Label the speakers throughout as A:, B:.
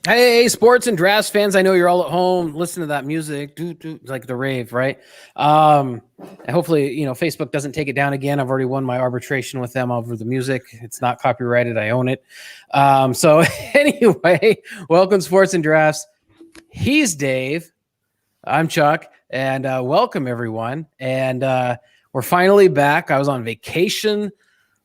A: Hey, sports and drafts fans! I know you're all at home. Listen to that music, like the rave, right? And hopefully, Facebook doesn't take it down again. I've already won my arbitration with them over the music. It's not copyrighted. I own it. So anyway, welcome sports and drafts. He's Dave. I'm Chuck, and welcome everyone. And we're finally back. I was on vacation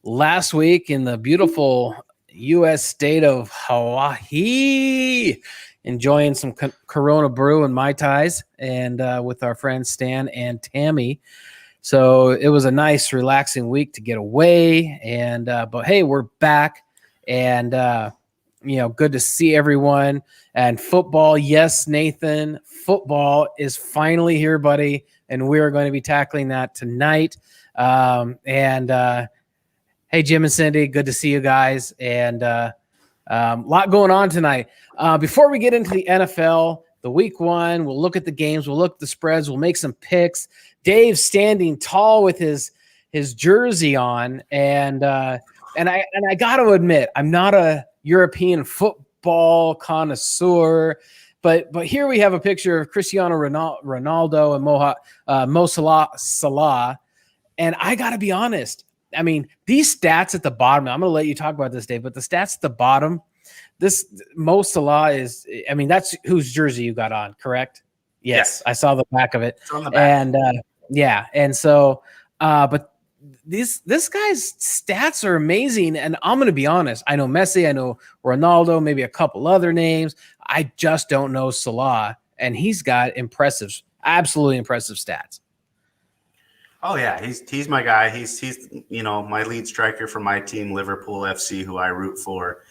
A: last week in the beautiful U.S. state of Hawaii, enjoying some Corona brew and Mai Tais, and with our friends Stan and Tammy. So it was a nice, relaxing week to get away. And but hey, we're back, and good to see everyone. And football, yes, Nathan, football is finally here, buddy, and we're going to be tackling that tonight. Hey, Jim and Cindy, good to see you guys. And a lot going on tonight. Before we get into the NFL, the week one, we'll look at the games, we'll look at the spreads, we'll make some picks. Dave's standing tall with his jersey on. And I got to admit, I'm not a European football connoisseur, but here we have a picture of Cristiano Ronaldo and Mo Salah. And I got to be honest, I mean, these stats at the bottom, I'm going to let you talk about this, Dave, but the stats at the bottom, this Mo Salah is, I mean, that's whose jersey you got on, correct? Yes, yeah. I saw the back of it.
B: It's on the back.
A: And and so, but this guy's stats are amazing. And I'm going to be honest, I know Messi, I know Ronaldo, maybe a couple other names. I just don't know Salah, and he's got absolutely impressive stats.
B: Oh yeah, he's my guy. He's my lead striker for my team, Liverpool FC, who I root for.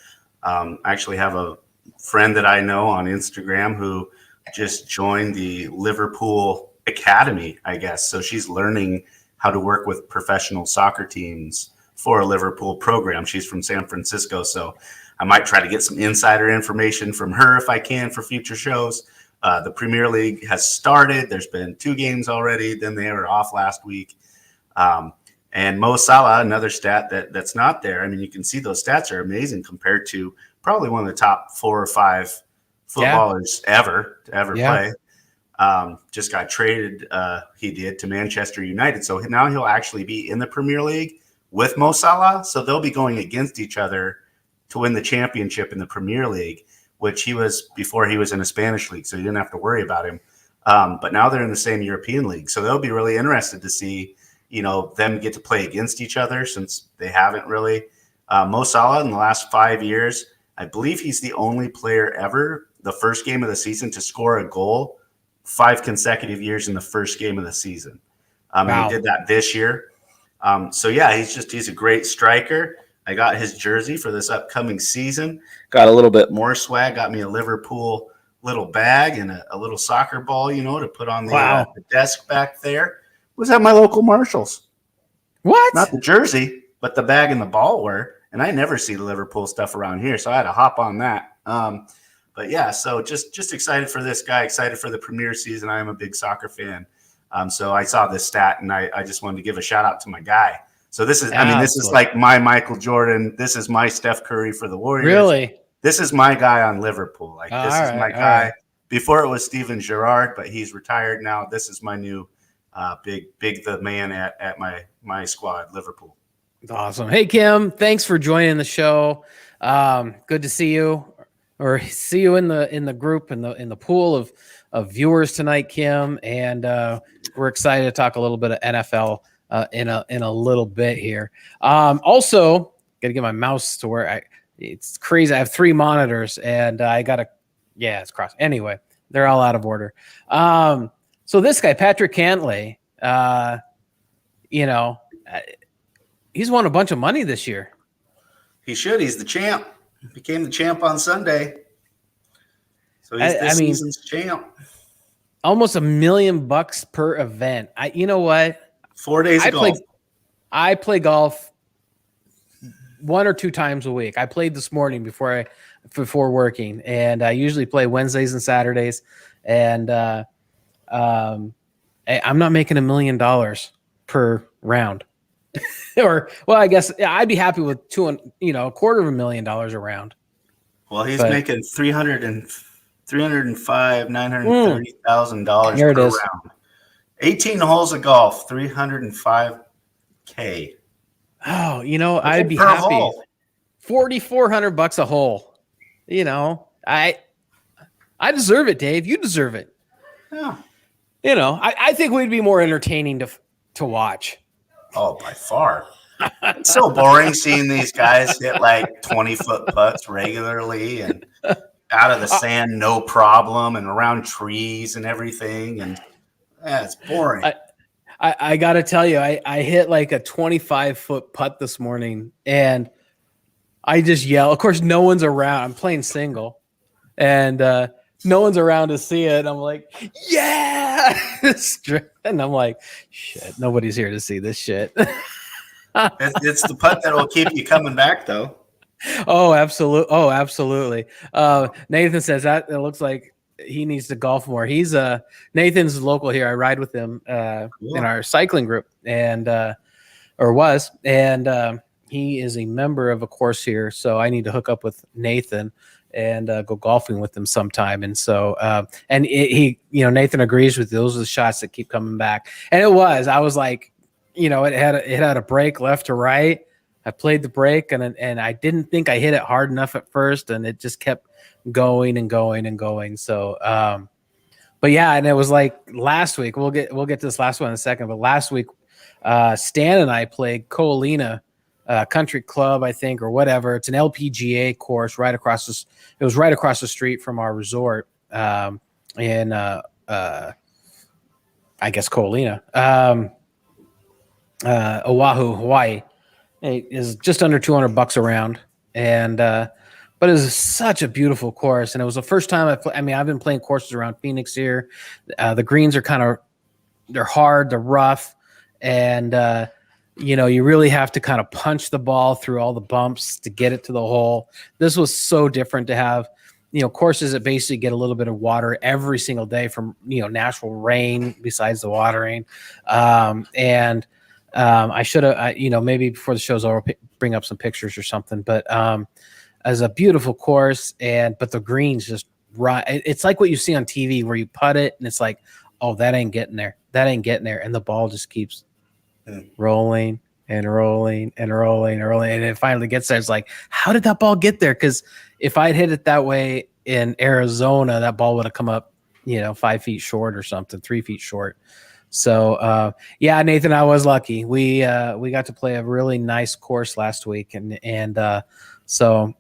B: I actually have a friend that I know on Instagram who just joined the Liverpool Academy, I guess. So she's learning how to work with professional soccer teams for a Liverpool program. She's from San Francisco, so I might try to get some insider information from her if I can for future shows. The Premier League has started. There's been 2 games already. Then they were off last week. And Mo Salah, another stat that's not there. I mean, you can see those stats are amazing compared to probably one of the top 4 or 5 footballers ever to play. Just got traded, he did, to Manchester United. So now he'll actually be in the Premier League with Mo Salah. So they'll be going against each other to win the championship in the Premier League, which he was before he was in a Spanish league, so you didn't have to worry about him. But now they're in the same European league, so they'll be really interested to see, them get to play against each other since they haven't really. Mo Salah in the last 5 years, I believe he's the only player ever, the first game of the season, to score a goal 5 consecutive years in the first game of the season. Wow. He did that this year. So yeah, he's a great striker. I got his jersey for this upcoming season. Got a little bit more swag. Got me a Liverpool little bag and a little soccer ball, to put on the desk back there. Was at my local Marshalls.
A: What?
B: Not the jersey, but the bag and the ball were. And I never see the Liverpool stuff around here, so I had to hop on that. But yeah, so just excited for this guy. Excited for the Premier season. I am a big soccer fan. So I saw this stat, and I just wanted to give a shout out to my guy. So this is, this is like my Michael Jordan. This is my Steph Curry for the Warriors.
A: Really?
B: This is my guy on Liverpool. This is my guy. Right. Before it was Steven Gerrard, but he's retired now. This is my new big the man at my squad, Liverpool.
A: Awesome. Hey, Kim, thanks for joining the show. Good to see you, or see you in the group, in the pool of viewers tonight, Kim. And we're excited to talk a little bit of NFL in a little bit here. Also, got to get my mouse to where it's crazy. I have 3 monitors, and I got to, it's crossed. Anyway, they're all out of order. So this guy, Patrick Cantlay, he's won a bunch of money this year.
B: He should. He's the champ. Became the champ on Sunday. So he's this season's champ.
A: Almost $1 million per event. You know what?
B: 4 days ago.
A: I play golf 1 or 2 times a week. I played this morning before working, and I usually play Wednesdays and Saturdays. And I'm not making $1 million per round. I guess I'd be happy with $250,000 a round.
B: Well, he's
A: But
B: making $930,000
A: there it
B: per
A: is.
B: round. 18 holes of golf, $305K.
A: Oh, I'd be
B: Per
A: happy.
B: hole.
A: $4,400 a hole. I deserve it, Dave. You deserve it.
B: Yeah.
A: I think we'd be more entertaining to watch.
B: Oh, by far. It's so boring seeing these guys hit like 20-foot putts regularly and out of the sand, no problem, and around trees and everything. And it's boring.
A: I got to tell you, I hit like a 25-foot putt this morning, and I just yell. Of course, no one's around. I'm playing single, and no one's around to see it. I'm like, yeah. And I'm like, shit, nobody's here to see this shit.
B: It's the putt that will keep you coming back, though.
A: Oh, absolutely. Nathan says that it looks like he needs to golf more. He's Nathan's local here. I ride with him in our cycling group, and he is a member of a course here. So I need to hook up with Nathan and go golfing with him sometime. And so, Nathan agrees with you. Those are the shots that keep coming back. And I was like, it had a break left to right. I played the break and I didn't think I hit it hard enough at first, and it just kept going and going and going. So, but yeah, and it was like last week. We'll get to this last one in a second. But last week, Stan and I played Coalina Country Club, I think, or whatever. It's an LPGA course right across this. It was right across the street from our resort in I guess Coalina, Oahu, Hawaii. It is just under $200 around, and but it was such a beautiful course, and it was the first time I've been playing courses around Phoenix here. The greens are they're hard, they're rough, and you really have to kind of punch the ball through all the bumps to get it to the hole. This was so different to have, courses that basically get a little bit of water every single day from natural rain besides the watering, I should have, maybe before the show's over, bring up some pictures or something. But as a beautiful course, but the greens just right. It's like what you see on TV where you putt it and it's like, oh, that ain't getting there. That ain't getting there, and the ball just keeps rolling and rolling and rolling and rolling, and it finally gets there. It's like, how did that ball get there? Because if I'd hit it that way in Arizona, that ball would have come up, 5 feet short or something, 3 feet short. So, Nathan, I was lucky. We got to play a really nice course last week, and so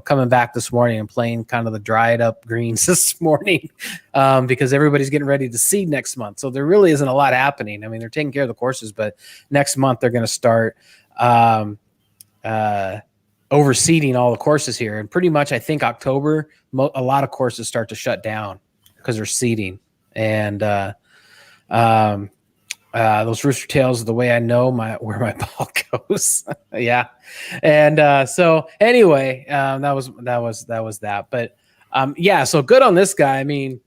A: coming back this morning and playing kind of the dried up greens this morning, because everybody's getting ready to seed next month. So there really isn't a lot happening. I mean, they're taking care of the courses, but next month they're going to start overseeding all the courses here, and pretty much I think October, a lot of courses start to shut down because they're seeding, and those rooster tails are the way I know where my ball goes. Yeah. And so anyway, that was that. But so good on this guy. I mean,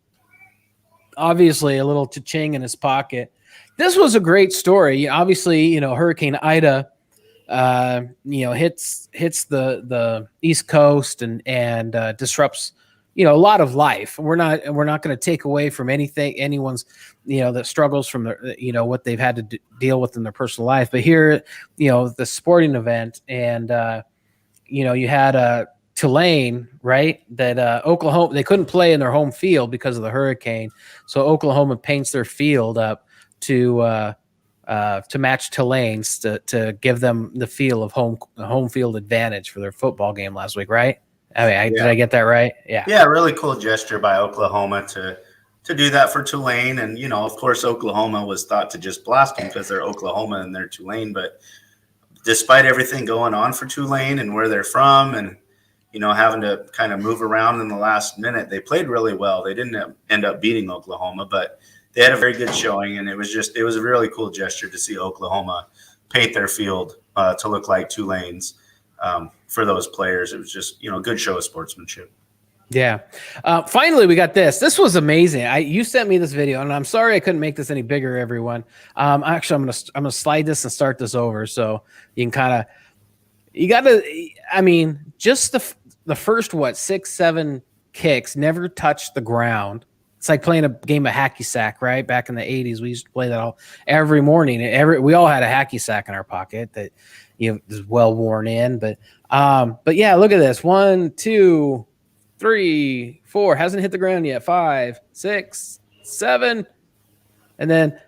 A: obviously a little cha-ching in his pocket. This was a great story. Obviously, Hurricane Ida hits the East Coast and disrupts a lot of life. We're not going to take away from anyone's that struggles from the what they've had to deal with in their personal life. But here, the sporting event, and you had Tulane, right? That Oklahoma, they couldn't play in their home field because of the hurricane, so Oklahoma paints their field up to match Tulane's to give them the feel of home field advantage for their football game last week, right? I mean, did I get that right? Yeah.
B: Yeah, really cool gesture by Oklahoma to do that for Tulane. And, of course, Oklahoma was thought to just blast them because they're Oklahoma and they're Tulane. But despite everything going on for Tulane and where they're from and, having to kind of move around in the last minute, they played really well. They didn't end up beating Oklahoma, but they had a very good showing. And it was a really cool gesture to see Oklahoma paint their field to look like Tulane's. For those players, it was just a good show of sportsmanship.
A: Yeah. Finally, we got this. This was amazing. You sent me this video, and I'm sorry I couldn't make this any bigger, everyone. Actually, I'm gonna slide this and start this over so you can kind of. You got to. I mean, just the first, 6, 7 kicks never touched the ground. It's like playing a game of hacky sack, right? Back in the 80s, we used to play that every morning. We all had a hacky sack in our pocket that is well worn in. But yeah, look at this. 1, 2, 3, 4. Hasn't hit the ground yet. 5, 6, 7. And then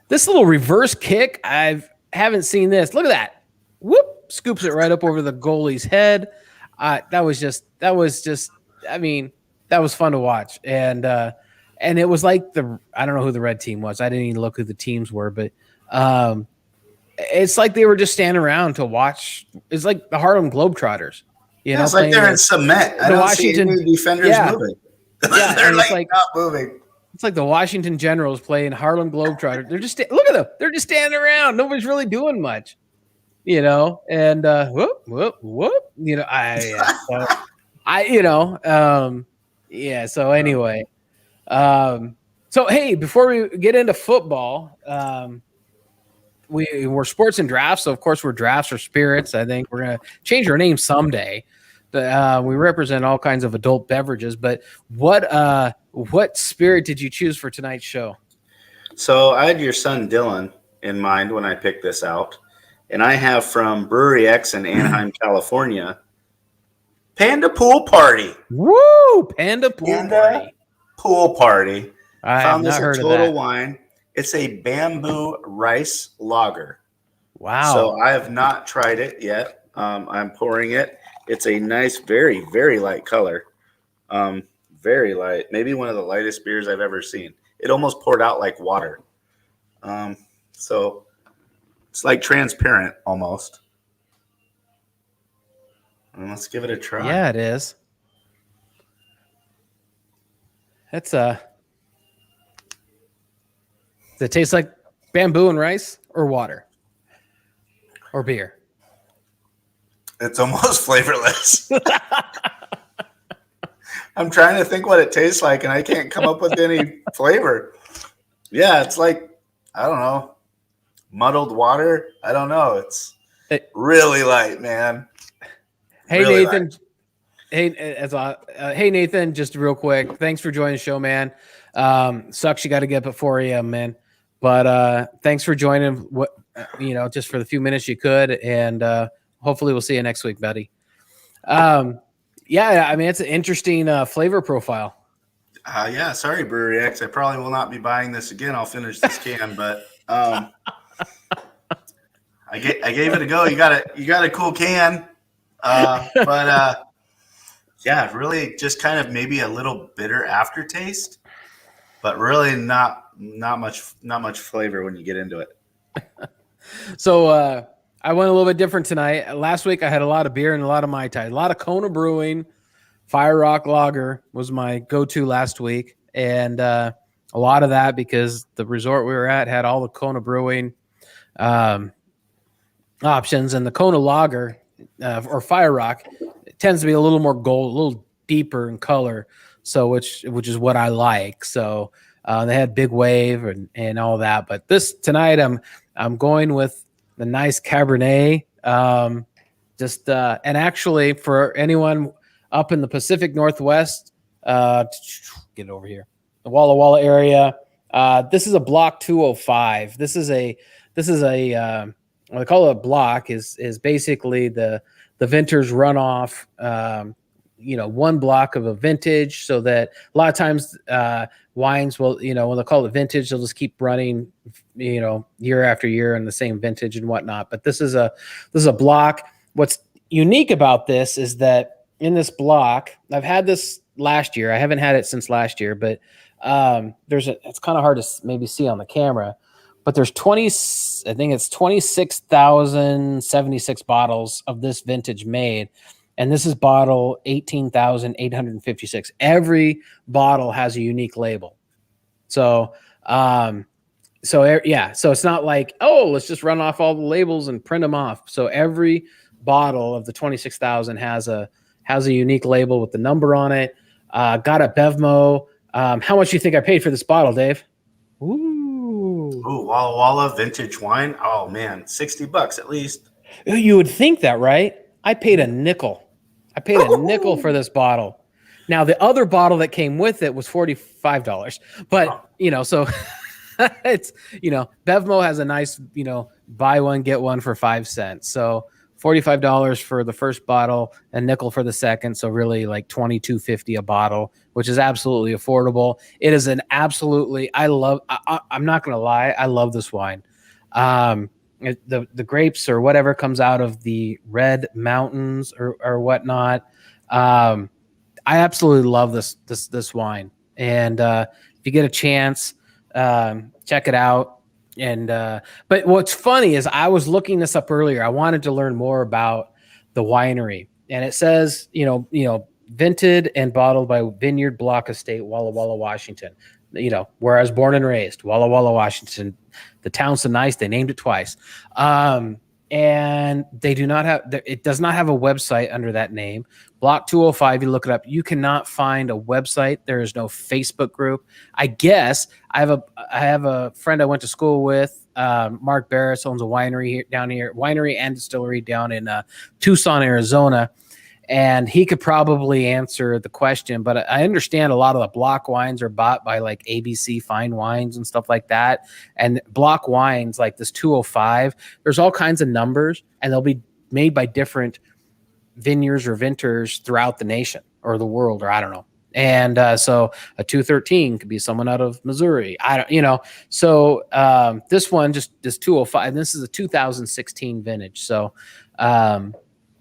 A: this little reverse kick, haven't seen this. Look at that. Whoop, scoops it right up over the goalie's head. That was just, I mean, that was fun to watch. And it was like I don't know who the red team was. I didn't even look who the teams were, but it's like they were just standing around to watch. It's like the Harlem Globetrotters.
B: It's like they're in cement. I don't
A: Washington,
B: see any defenders moving.
A: Yeah,
B: they're like not moving.
A: It's like the Washington Generals playing Harlem Globetrotters. They're just look at them. They're just standing around. Nobody's really doing much, And whoop, whoop, whoop. So anyway, so hey, before we get into football, we're sports and drafts. So of course we're drafts or spirits. I think we're gonna change our name someday. We represent all kinds of adult beverages, but what spirit did you choose for tonight's show?
B: So I had your son Dylan in mind when I picked this out, and I have from Brewery X in Anaheim, California, Panda Pool Party.
A: Woo! Panda Party.
B: Pool Party.
A: I found this at Total
B: Wine. It's a bamboo rice lager.
A: Wow.
B: So I have not tried it yet. I'm pouring it. It's a nice, very, very light color. Very light. Maybe one of the lightest beers I've ever seen. It almost poured out like water. So it's like transparent almost. And let's give it a try.
A: Yeah, it is. Does it taste like bamboo and rice or water or beer?
B: It's almost flavorless. I'm trying to think what it tastes like, and I can't come up with any flavor. Yeah, it's like, I don't know, muddled water. I don't know. It's really light, man.
A: Hey, really Nathan. Light. Hey, Nathan, just real quick. Thanks for joining the show, man. Sucks you got to get up at 4 a.m., man. But thanks for joining, just for the few minutes you could. And hopefully we'll see you next week, buddy. Yeah, I mean, it's an interesting flavor profile.
B: Yeah, sorry, Brewery X. I probably will not be buying this again. I'll finish this can, but I gave it a go. You got a cool can, but yeah, really just kind of maybe a little bitter aftertaste, but really not much flavor when you get into it.
A: So I went a little bit different tonight. Last week I had a lot of beer and a lot of Mai Tai. A lot of Kona Brewing. Fire Rock Lager was my go-to last week. And a lot of that because the resort we were at had all the Kona Brewing options. And the Kona Lager or Fire Rock tends to be a little more gold, a little deeper in color. So which is what I like. So they had Big Wave and all that. But tonight I'm going with the nice Cabernet, and actually for anyone up in the Pacific Northwest, get over here, the Walla Walla area. This is a block 205. This is a what they call it a block is basically the vintner's runoff. One block of a vintage, so that a lot of times wines will, when they call it vintage, they'll just keep running, year after year in the same vintage and whatnot. But this is a block. What's unique about this is that in this block, I've had this last year. I haven't had it since last year, but it's kind of hard to maybe see on the camera, but there's 26,076 bottles of this vintage made. And this is bottle 18,856. Every bottle has a unique label. So it's not like, let's just run off all the labels and print them off. So every bottle of the 26,000 has a unique label with the number on it. Got a Bevmo. How much do you think I paid for this bottle, Dave?
B: Ooh, Walla Walla vintage wine. Oh man, $60 at least.
A: You would think that, right? I paid a nickel. I paid a nickel for this bottle. Now the other bottle that came with it was $45, but so it's Bevmo has a nice buy one get one for 5 cents. So $45 for the first bottle, a nickel for the second. So really like $22.50 a bottle, which is absolutely affordable. It is an absolutely I'm not gonna lie, I love this wine. The grapes or whatever comes out of the Red Mountains or whatnot. I absolutely love this wine, and if you get a chance, check it out. And but what's funny is I was looking this up earlier. I wanted to learn more about the winery, and it says vented and bottled by Vineyard Block Estate, Walla Walla, Washington. Where I was born and raised, Walla Walla, Washington. The town's so nice they named it twice. And they do not have, it does not have a website under that name. Block 205, you look it up. You cannot find a website. There is no Facebook group. I guess I have a friend I went to school with. Mark Barris owns a winery winery and distillery down in Tucson, Arizona. And he could probably answer the question, but I understand a lot of the block wines are bought by like ABC Fine Wines and stuff like that. And block wines like this 205, there's all kinds of numbers, and they'll be made by different vineyards or vintners throughout the nation or the world, or I don't know. And so a 213 could be someone out of Missouri. So this one, just this 205, this is a 2016 vintage. So,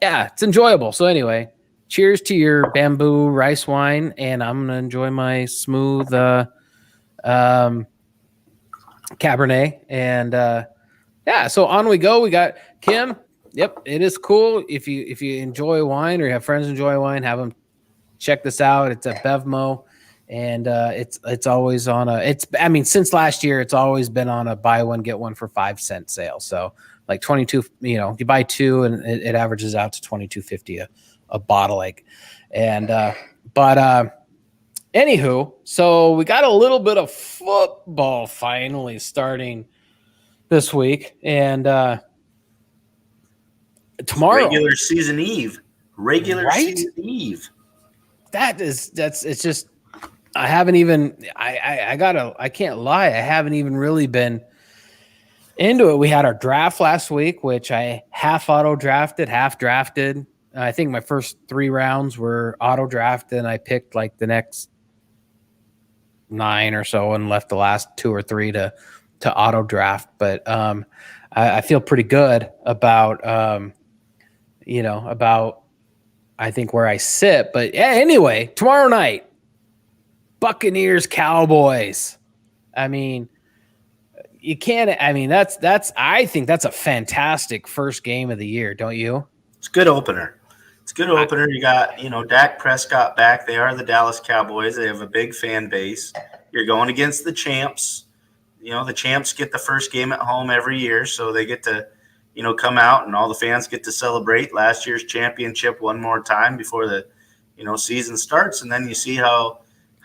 A: yeah, it's enjoyable. So anyway, cheers to your bamboo rice wine, and I'm gonna enjoy my smooth Cabernet. And yeah, so on we go. We got Kim. Yep, it is cool. If you enjoy wine or you have friends enjoy wine, have them check this out. It's at Bevmo, and it's always on since last year it's always been on a buy one get one for 5 cent sale. So like 22, you buy two and it averages out to $22.50 a bottle. Anywho, so we got a little bit of football finally starting this week, and tomorrow
B: regular season eve. Season eve.
A: It's just I haven't even I can't lie, I haven't even really been into it. We had our draft last week, which I half auto drafted, half drafted. I think my first 3 rounds were auto drafted, and I picked like the next 9 or so and left the last 2 or 3 to auto draft. But I feel pretty good about about I think where I sit. But yeah, anyway, tomorrow night, Buccaneers Cowboys. You can't. I think that's a fantastic first game of the year, don't you?
B: It's a good opener. You got Dak Prescott back. They are the Dallas Cowboys. They have a big fan base. You're going against the champs. The champs get the first game at home every year, so they get to come out and all the fans get to celebrate last year's championship one more time before the season starts, and then you see how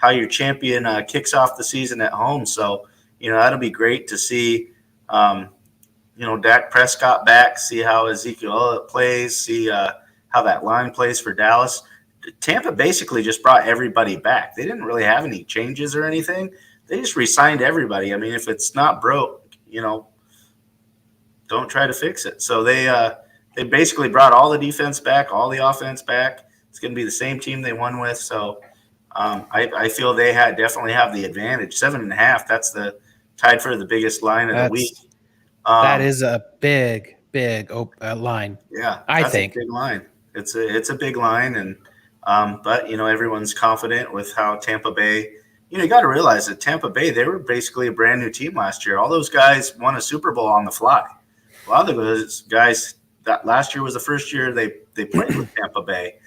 B: your champion kicks off the season at home. So that'll be great to see, Dak Prescott back, see how Ezekiel plays, see how that line plays for Dallas. Tampa basically just brought everybody back. They didn't really have any changes or anything. They just re-signed everybody. If it's not broke, don't try to fix it. So they basically brought all the defense back, all the offense back. It's going to be the same team they won with. So I feel they definitely have the advantage. 7.5. That's the tied for the biggest line of the week.
A: That is a big line.
B: Yeah,
A: I think
B: a big line. It's a big line, and but everyone's confident with how Tampa Bay. You got to realize that Tampa Bay, they were basically a brand new team last year. All those guys won a Super Bowl on the fly. A lot of those guys, that last year was the first year they played with Tampa Bay.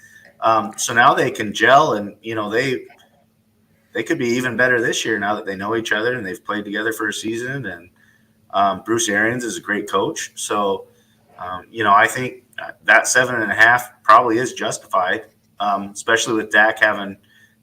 B: So now they can gel, and they could be even better this year now that they know each other and they've played together for a season. And Bruce Arians is a great coach. So, I think that 7.5 probably is justified, especially with Dak having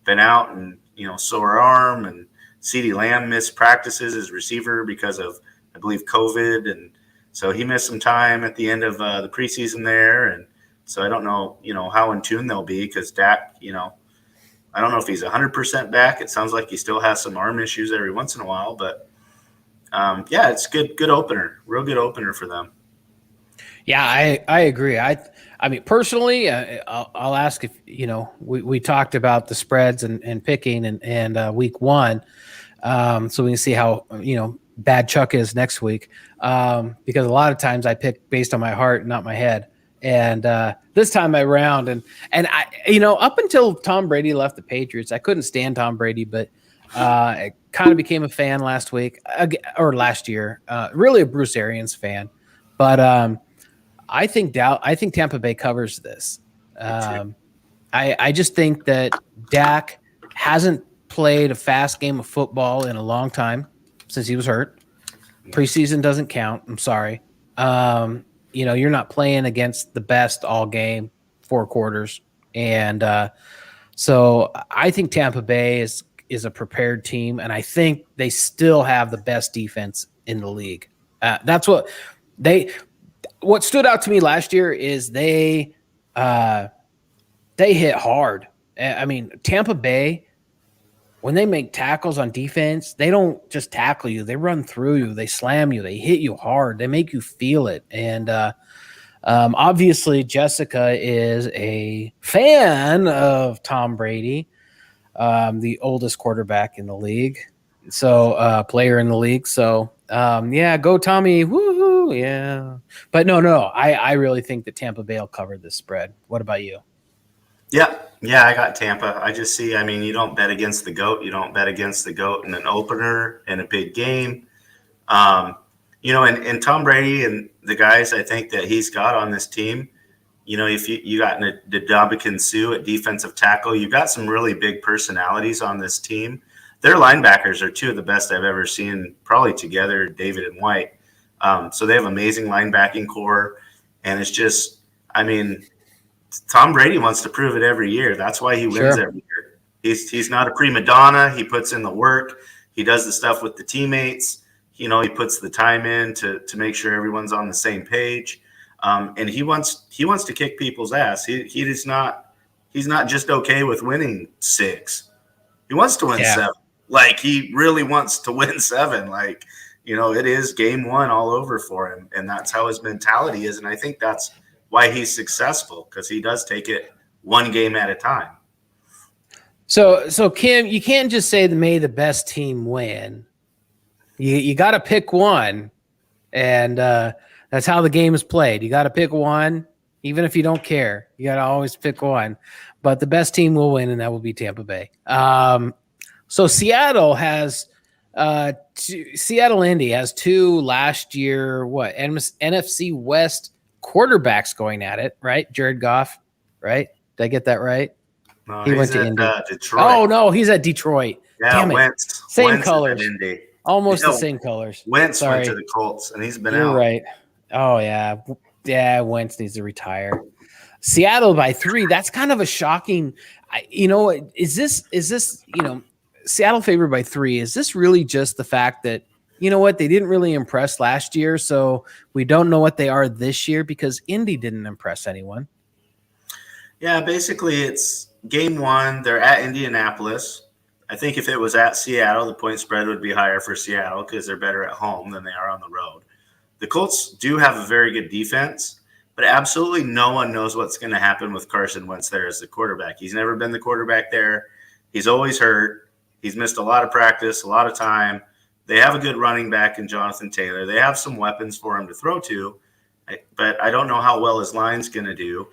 B: been out and, sore arm, and CeeDee Lamb missed practices as receiver because of, I believe, COVID. And so he missed some time at the end of the preseason there. And So I don't know, how in tune they'll be because Dak, I don't know if he's 100% back. It sounds like he still has some arm issues every once in a while, but yeah, it's good opener, real good opener for them.
A: Yeah, I agree. I mean, personally, I'll ask if, we talked about the spreads and picking and week one. So we can see how, bad Chuck is next week. Because a lot of times I pick based on my heart, not my head. And this time around, and I, up until Tom Brady left the Patriots, I couldn't stand Tom Brady, but I kind of became a fan last week or last year. Really a Bruce Arians fan, but I think Tampa Bay covers this. I just think that Dak hasn't played a fast game of football in a long time since he was hurt. Preseason doesn't count. I'm sorry. You're not playing against the best all game, 4 quarters. And so I think Tampa Bay is a prepared team, and I think they still have the best defense in the league. That's what stood out to me last year is they hit hard. I mean, Tampa Bay, when they make tackles on defense, they don't just tackle you. They run through you. They slam you. They hit you hard. They make you feel it. And obviously, Jessica is a fan of Tom Brady, the oldest quarterback in the league. So player in the league. So, yeah, go Tommy. Woohoo. Yeah. But no. I really think that Tampa Bay will cover this spread. What about you?
B: Yeah, I got Tampa. I just see, you don't bet against the GOAT. You don't bet against the GOAT in an opener in a big game. And Tom Brady and the guys I think that he's got on this team, if you got Ndamukong Suh at defensive tackle, you got some really big personalities on this team. Their linebackers are 2 of the best I've ever seen, probably together, David and White. So they have amazing linebacking core. And it's just, Tom Brady wants to prove it every year. That's why he wins every year. He's not a prima donna. He puts in the work. He does the stuff with the teammates. He puts the time in to make sure everyone's on the same page. And he wants to kick people's ass. He's not just okay with winning 6. He wants to win 7. Like, he really wants to win 7. Like, it is game 1 all over for him. And that's how his mentality is. And I think that's why he's successful, because he does take it one game at a time.
A: So Kim, you can't just say may the best team win. You got to pick one, and that's how the game is played. You got to pick one, even if you don't care. You got to always pick one. But the best team will win, and that will be Tampa Bay. So Seattle has Seattle Indy has 2 last year. What NFC West quarterbacks going at it, right? Jared Goff, right? Did I get that right?
B: No,
A: he went to Indy.
B: Detroit.
A: Oh no, he's at Detroit.
B: Yeah,
A: damn it. Same
B: Wentz
A: colors.
B: Indy.
A: Almost the same colors.
B: Wentz went to the Colts, and he's been out.
A: You're right. Oh yeah. Wentz needs to retire. Seattle by 3. That's kind of a shocking. Is this Seattle favored by 3? Is this really just the fact that they didn't really impress last year, so we don't know what they are this year because Indy didn't impress anyone?
B: Yeah, basically it's game 1. They're at Indianapolis. I think if it was at Seattle, the point spread would be higher for Seattle because they're better at home than they are on the road. The Colts do have a very good defense, but absolutely no one knows what's going to happen with Carson Wentz there as the quarterback. He's never been the quarterback there. He's always hurt. He's missed a lot of practice, a lot of time. They have a good running back in Jonathan Taylor. They have some weapons for him to throw to, but I don't know how well his line's going to do.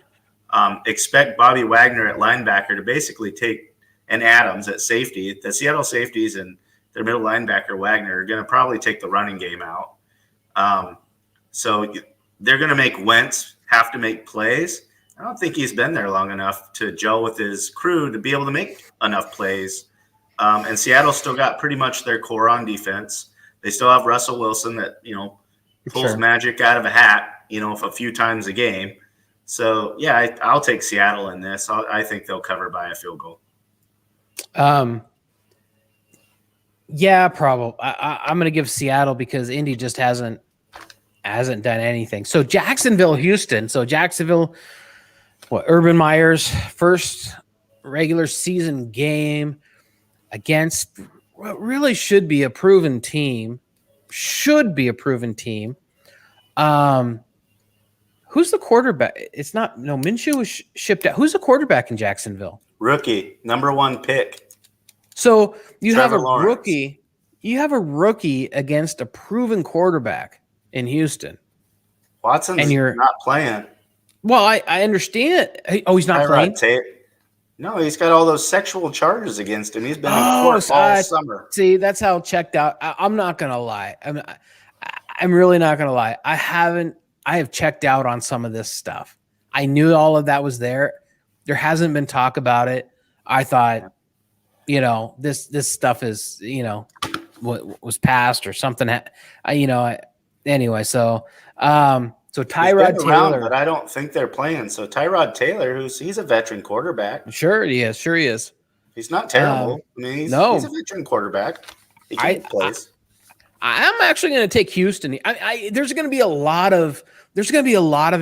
B: Expect Bobby Wagner at linebacker to basically take an Adams at safety. The Seattle safeties and their middle linebacker Wagner are going to probably take the running game out. So they're going to make Wentz have to make plays. I don't think he's been there long enough to gel with his crew to be able to make enough plays. And Seattle still got pretty much their core on defense. They still have Russell Wilson that, pulls magic out of a hat, a few times a game. So, yeah, I'll take Seattle in this. I think they'll cover by a field goal.
A: Yeah, probably. I'm going to give Seattle because Indy just hasn't done anything. So Jacksonville, Houston. So Jacksonville Urban Meyer's first regular season game against what really should be a proven team. Who's the quarterback? It's not Minshew was shipped out. Who's the quarterback in Jacksonville?
B: Rookie, number 1 pick.
A: So you
B: Trevor
A: have a
B: Lawrence.
A: rookie. You have a rookie against a proven quarterback in Houston.
B: Watson's not playing.
A: Well, I understand. Oh, he's not playing?
B: No, he's got all those sexual charges against him. He's been in court all summer.
A: See, that's how checked out. I'm not going to lie. I'm really not going to lie. I have checked out on some of this stuff. I knew all of that was there. There hasn't been talk about it. I thought, this stuff is, was passed or something. Anyway, so Tyrod Taylor,
B: but I don't think they're playing. So Tyrod Taylor, he's a veteran quarterback.
A: Sure he is.
B: He's not terrible. He's a veteran quarterback. He plays.
A: I'm actually going to take Houston. There's going to be a lot of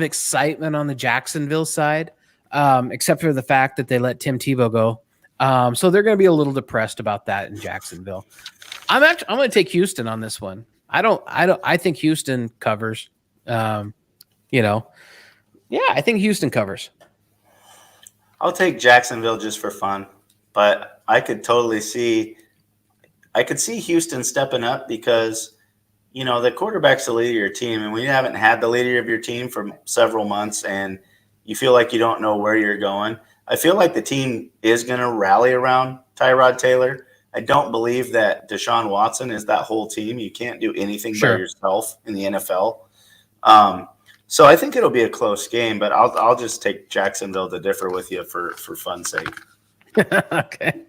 A: excitement on the Jacksonville side, except for the fact that they let Tim Tebow go. So they're going to be a little depressed about that in Jacksonville. I'm going to take Houston on this one. I think Houston covers. I think Houston covers.
B: I'll take Jacksonville just for fun, but I could see Houston stepping up because, the quarterback's the leader of your team, and when you haven't had the leader of your team for several months and you feel like you don't know where you're going, I feel like the team is going to rally around Tyrod Taylor. I don't believe that Deshaun Watson is that whole team. You can't do anything by yourself in the NFL. So I think it'll be a close game, but I'll just take Jacksonville to differ with you for fun's sake.
A: Okay.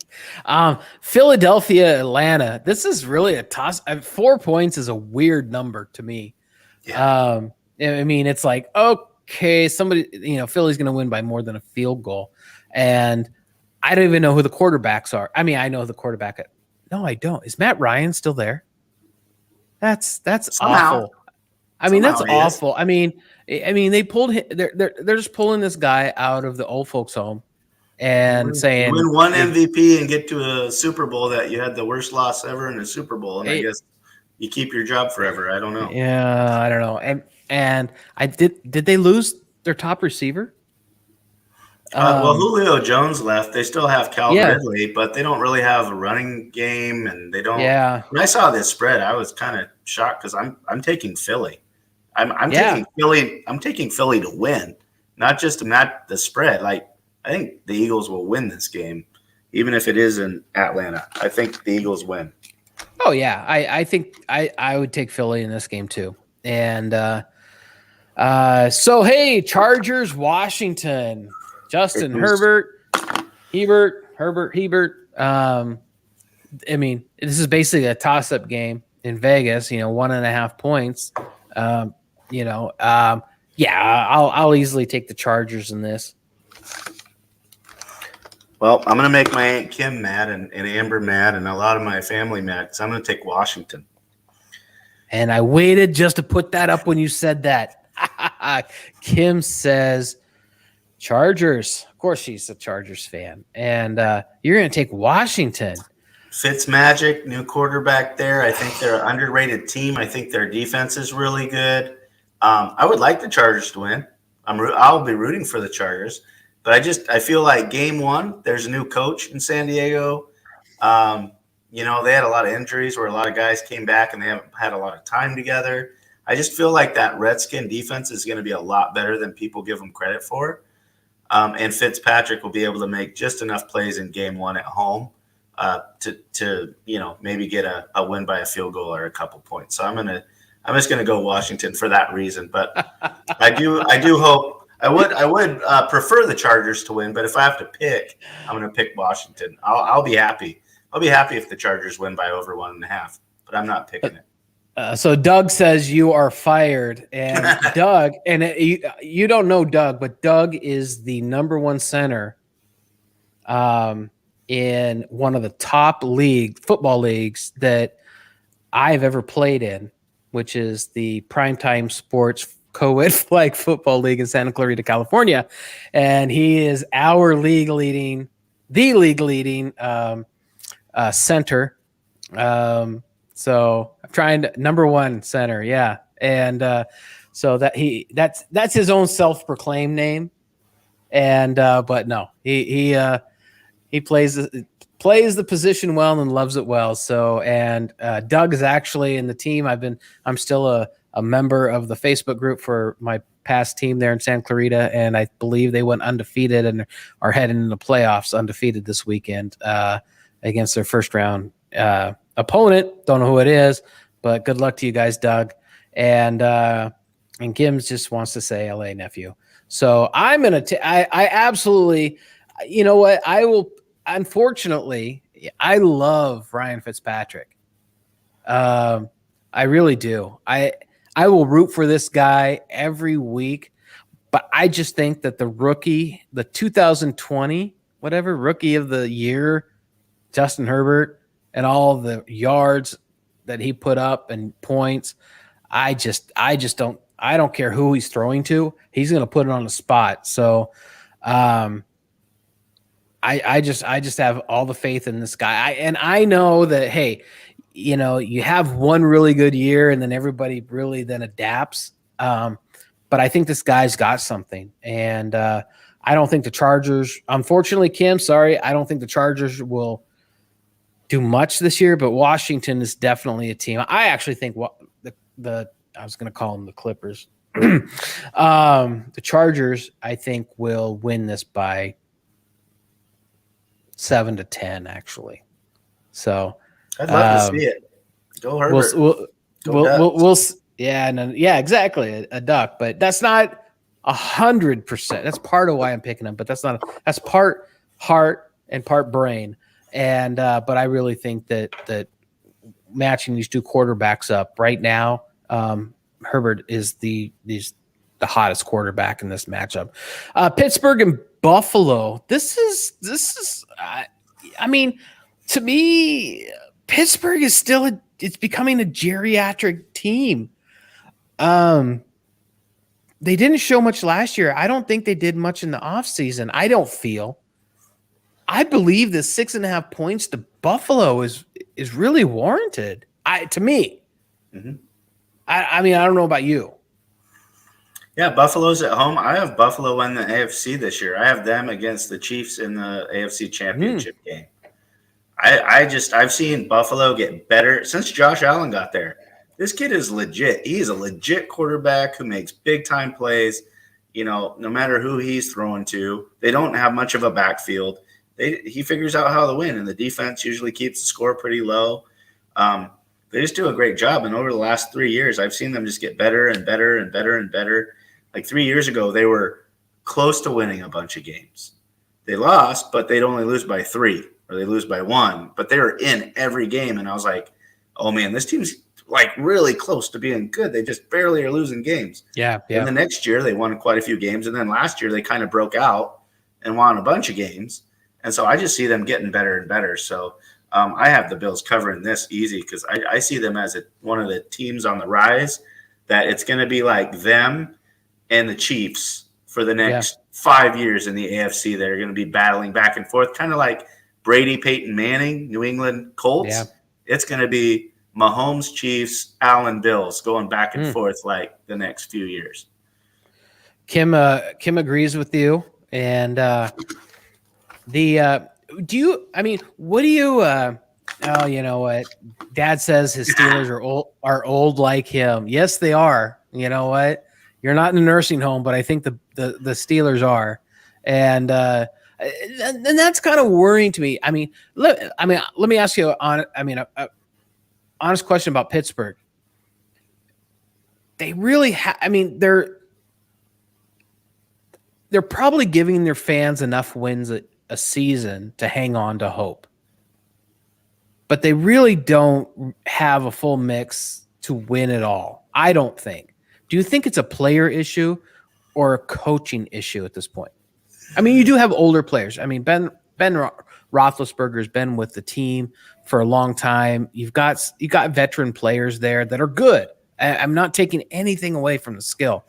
A: Philadelphia, Atlanta. This is really a toss. 4 points is a weird number to me.
B: Yeah.
A: It's like, okay, somebody, Philly's going to win by more than a field goal. And I don't even know who the quarterbacks are. I know the quarterback. No, I don't. Is Matt Ryan still there? That's awful. That's awful. They pulled him. They're just pulling this guy out of the old folks' home and saying,
B: win one MVP and get to a Super Bowl that you had the worst loss ever in a Super Bowl, and I guess you keep your job forever. I don't know.
A: Yeah, I don't know. And I did they lose their top receiver?
B: Julio Jones left. They still have Calvin Ridley, but they don't really have a running game, and they don't. Yeah. When I saw this spread, I was kind of shocked because I'm taking Philly. I'm taking Philly. I'm taking Philly to win, not just to match the spread. Like, I think the Eagles will win this game, even if it is in Atlanta. I think the Eagles win.
A: Oh yeah, I think I would take Philly in this game too. And hey, Chargers, Washington. Justin Herbert. This is basically a toss-up game in Vegas. 1.5 points. I'll easily take the Chargers in this.
B: Well, I'm going to make my Aunt Kim mad and Amber mad and a lot of my family mad because I'm going to take Washington.
A: And I waited just to put that up when you said that. Kim says Chargers. Of course, she's a Chargers fan. And you're going to take Washington.
B: Fitzmagic, new quarterback there. I think they're an underrated team. I think their defense is really good. I would like the Chargers to win. I'll be rooting for the Chargers. But I feel like game one, there's a new coach in San Diego. They had a lot of injuries where a lot of guys came back and they haven't had a lot of time together. I just feel like that Redskin defense is going to be a lot better than people give them credit for. And Fitzpatrick will be able to make just enough plays in game one at home to maybe get a win by a field goal or a couple points. So I'm just going to go Washington for that reason. But I do hope. I would prefer the Chargers to win, but if I have to pick, I'm going to pick Washington. I'll be happy. I'll be happy if the Chargers win by over 1.5, but I'm not picking it.
A: So Doug says you are fired, and Doug, and you don't know Doug, but Doug is the number one center in one of the top football leagues that I've ever played in, which is the Primetime Sports co-ed flag football league in Santa Clarita, California, and he is our the league leading center. So I'm trying to number one center, yeah, and so that's his own self-proclaimed name, and but no, he plays the position well and loves it well. So, and Doug is actually in the team. I'm still a member of the Facebook group for my past team there in Santa Clarita, and I believe they went undefeated and are heading into the playoffs undefeated this weekend against their first round opponent. Don't know who it is, but good luck to you guys, Doug. And Kim's just wants to say LA nephew. So I'm going to, I absolutely, you know what? I will, unfortunately, I love Ryan Fitzpatrick. I really do. I will root for this guy every week, but I just think that the 2020, whatever rookie of the year, Justin Herbert, and all the yards that he put up and points, I don't care who he's throwing to. He's going to put it on the spot. So, I just have all the faith in this guy. And I know that, hey, you know, you have one really good year and then everybody really then adapts. But I think this guy's got something. And I don't think the Chargers, unfortunately, Kim, sorry, I don't think the Chargers will do much this year, but Washington is definitely a team. I actually think I was going to call them the Clippers. The Chargers, I think, will win this by 7-10, actually. So
B: I'd love to see it. Go Herbert.
A: Yeah, exactly. A duck, but that's not 100%. That's part of why I'm picking him, but that's part heart and part brain. And but I really think that matching these two quarterbacks up right now, Herbert is the hottest quarterback in this matchup. Pittsburgh and Buffalo. This is. I mean, to me, Pittsburgh is still it's becoming a geriatric team. They didn't show much last year. I don't think they did much in the offseason. I believe the 6.5 points to Buffalo is really warranted. To me. Mm-hmm. I mean, I don't know about you.
B: Yeah, Buffalo's at home. I have Buffalo win the AFC this year. I have them against the Chiefs in the AFC Championship game. I've seen Buffalo get better since Josh Allen got there. This kid is legit. He is a legit quarterback who makes big time plays. You know, no matter who he's throwing to, they don't have much of a backfield. He figures out how to win, and the defense usually keeps the score pretty low. They just do a great job. And over the last 3 years, I've seen them just get better and better and better and better. Like 3 years ago, they were close to winning a bunch of games. They lost, but they'd only lose by 3 or they lose by 1. But they were in every game. And I was like, oh, man, this team's like really close to being good. They just barely are losing games.
A: Yeah.
B: And the next year, they won quite a few games. And then last year, they kind of broke out and won a bunch of games. And so I just see them getting better and better. So I have the Bills covering this easy because I see them as one of the teams on the rise that it's going to be like them and the Chiefs for the next 5 years in the AFC. They're going to be battling back and forth, kind of like Brady, Peyton Manning, New England Colts. Yeah. It's going to be Mahomes, Chiefs, Allen, Bills going back and forth like the next few years.
A: Kim agrees with you. And what do you oh, you know what? Dad says his Steelers are old like him. Yes, they are. You know what? You're not in a nursing home, but I think the Steelers are. And that's kind of worrying to me. Let me ask you a honest question about Pittsburgh. They really they're probably giving their fans enough wins a season to hang on to hope. But they really don't have a full mix to win it all, I don't think. Do you think it's a player issue or a coaching issue at this point? I mean, you do have older players. I mean, Ben Roethlisberger's been with the team for a long time. You've got veteran players there that are good I'm not taking anything away from the skill,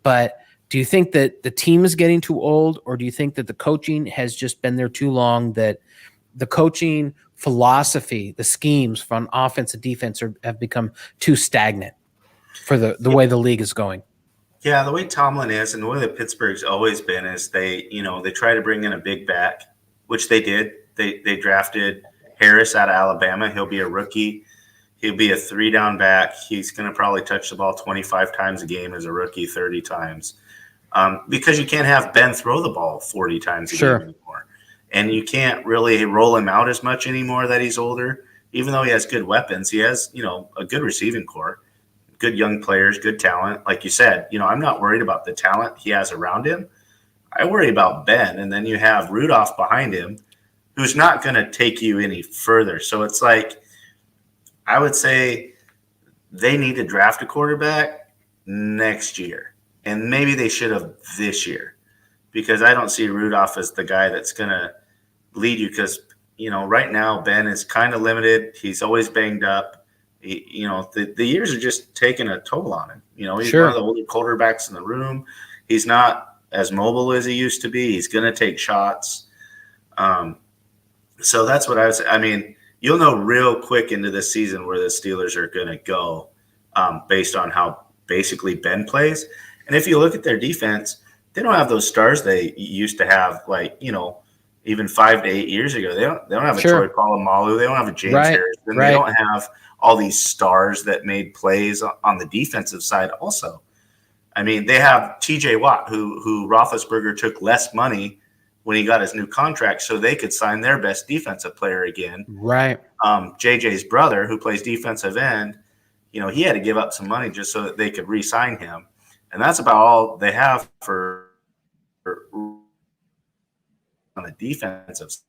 A: but do you think that the team is getting too old, or do you think that the coaching has just been there too long, that the coaching philosophy, the schemes from offense and defense have become too stagnant for the way the league is going?
B: Yeah, the way Tomlin is and the way that Pittsburgh's always been is they try to bring in a big back, which they did. They drafted Harris out of Alabama. He'll be a rookie. He'll be a 3-down back. He's going to probably touch the ball 25 times a game as a rookie, 30 times. Because you can't have Ben throw the ball 40 times a game anymore. And you can't really roll him out as much anymore that he's older. Even though he has good weapons, he has, a good receiving core, good young players, good talent. Like you said, I'm not worried about the talent he has around him. I worry about Ben. And then you have Rudolph behind him, who's not going to take you any further. So it's like, I would say they need to draft a quarterback next year. And maybe they should have this year, because I don't see Rudolph as the guy that's going to lead you, because, right now Ben is kind of limited. He's always banged up. The years are just taking a toll on him. He's one of the older quarterbacks in the room. He's not as mobile as he used to be. He's going to take shots. So that's what I would say. I mean, you'll know real quick into this season where the Steelers are going to go based on how basically Ben plays. And if you look at their defense, they don't have those stars they used to have, like, even 5 to 8 years ago. They don't have a Troy Polamalu. They don't have a James Harrison. They don't have all these stars that made plays on the defensive side also. I mean, they have TJ Watt, who Roethlisberger took less money when he got his new contract so they could sign their best defensive player again.
A: Right.
B: JJ's brother, who plays defensive end, he had to give up some money just so that they could re-sign him. And that's about all they have for on the defensive side.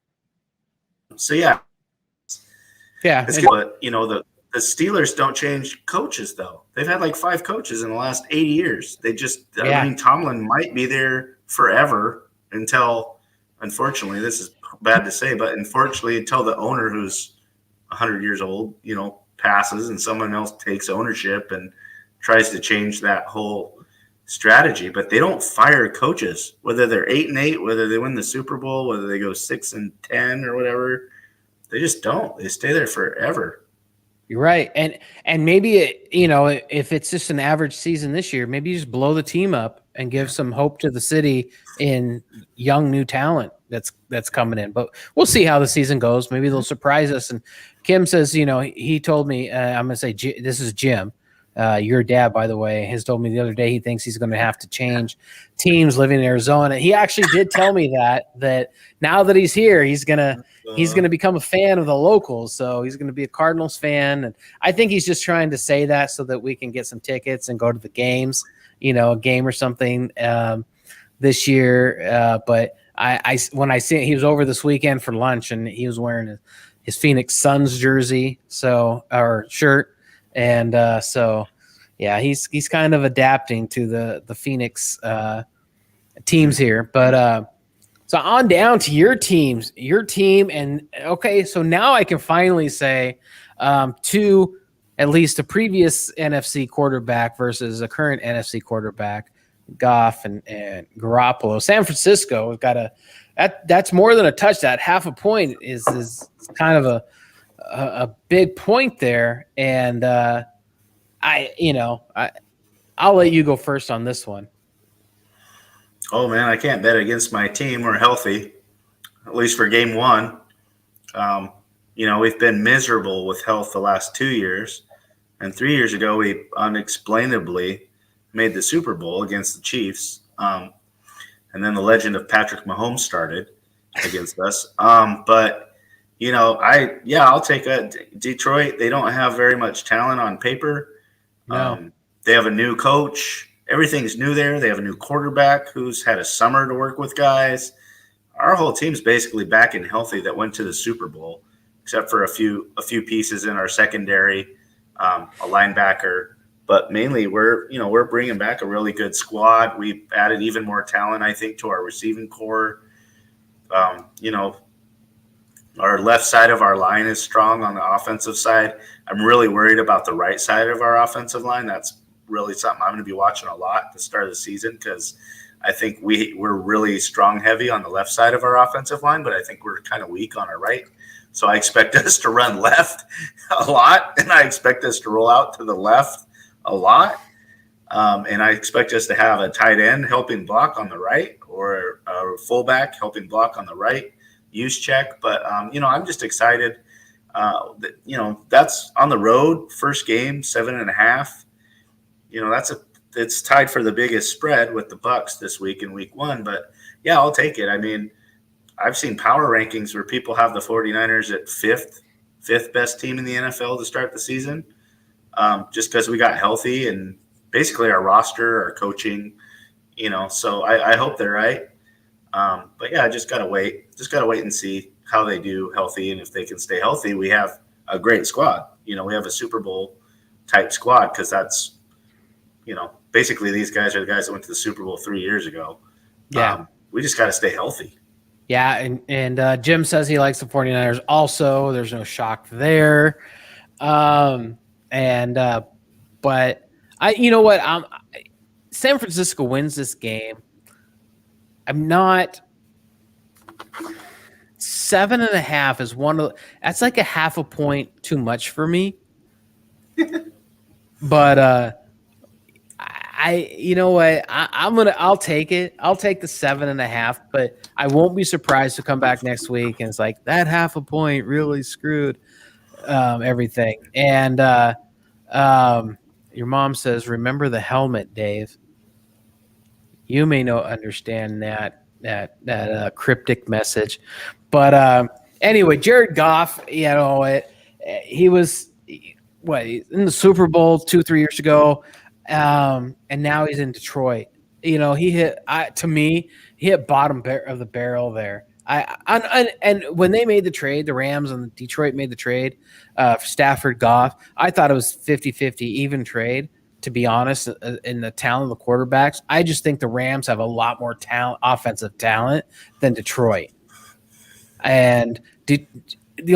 B: So, yeah. But, the Steelers don't change coaches, though. They've had like 5 coaches in the last 80 years. They just – I mean, Tomlin might be there forever until – unfortunately, this is bad to say, but unfortunately until the owner, who's 100 years old, passes and someone else takes ownership and tries to change that whole strategy. But they don't fire coaches, whether they're 8-8, whether they win the Super Bowl, whether they go 6-10 or whatever. They just don't. They stay there forever.
A: You're right. And maybe if it's just an average season this year, maybe you just blow the team up and give some hope to the city in young new talent that's coming in. But we'll see how the season goes. Maybe they'll surprise us. And Kim says, he told me, I'm going to say, this is Jim, your dad, by the way, has told me the other day he thinks he's going to have to change teams living in Arizona. He actually did tell me that now that he's here, he's going to become a fan of the locals. So he's going to be a Cardinals fan. And I think he's just trying to say that so that we can get some tickets and go to the games, a game or something this year. But when I see he was over this weekend for lunch and he was wearing his Phoenix Suns jersey, or shirt. And so, yeah, he's kind of adapting to the Phoenix teams here. But so on down to your team. And okay, so now I can finally say to at least a previous NFC quarterback versus a current NFC quarterback, Goff and Garoppolo. San Francisco has got that's more than a touch. That half a point is kind of a big point there. And I'll let you go first on this one.
B: Oh man, I can't bet against my team. We're healthy, at least for game 1. We've been miserable with health the last 2 years, and 3 years ago we unexplainably made the Super Bowl against the Chiefs. And then the legend of Patrick Mahomes started against us. But I'll take Detroit. They don't have very much talent on paper.
A: No.
B: They have a new coach. Everything's new there. They have a new quarterback who's had a summer to work with guys. Our whole team's basically back and healthy that went to the Super Bowl, except for a few pieces in our secondary, a linebacker. But mainly we're bringing back a really good squad. We've added even more talent, I think, to our receiving core. Our left side of our line is strong on the offensive side. I'm really worried about the right side of our offensive line. That's really something I'm going to be watching a lot at the start of the season, because I think we're really strong heavy on the left side of our offensive line, but I think we're kind of weak on our right. So I expect us to run left a lot, and I expect us to roll out to the left a lot. And I expect us to have a tight end helping block on the right, or a fullback helping block on the right, use check. But, I'm just excited. That's on the road, first game, 7.5. It's tied for the biggest spread with the Bucs this week in week 1. But, yeah, I'll take it. I mean, I've seen power rankings where people have the 49ers at fifth best team in the NFL to start the season, just because we got healthy and basically our roster, our coaching, so I hope they're right. But yeah, I just got to wait and see how they do healthy. And if they can stay healthy, we have a great squad. We have a Super Bowl type squad, because that's, basically these guys are the guys that went to the Super Bowl 3 years ago.
A: Yeah.
B: We just got to stay healthy.
A: Yeah. And Jim says he likes the 49ers also. There's no shock there. But you know what? San Francisco wins this game. I'm not. 7.5 is that's like a half a point too much for me. But you know what? I'll take it. I'll take the 7.5, but I won't be surprised to come back next week and it's like that half a point really screwed everything. And your mom says, "Remember the helmet, Dave." You may not understand that cryptic message, but anyway, Jared Goff, he was in the Super Bowl 2-3 years ago, and now he's in Detroit. He hit bottom of the barrel there. And when they made the trade, the Rams and Detroit made the trade for Stafford Goff, I thought it was 50-50 even trade. To be honest, in the talent of the quarterbacks, I just think the Rams have a lot more offensive talent than Detroit. And the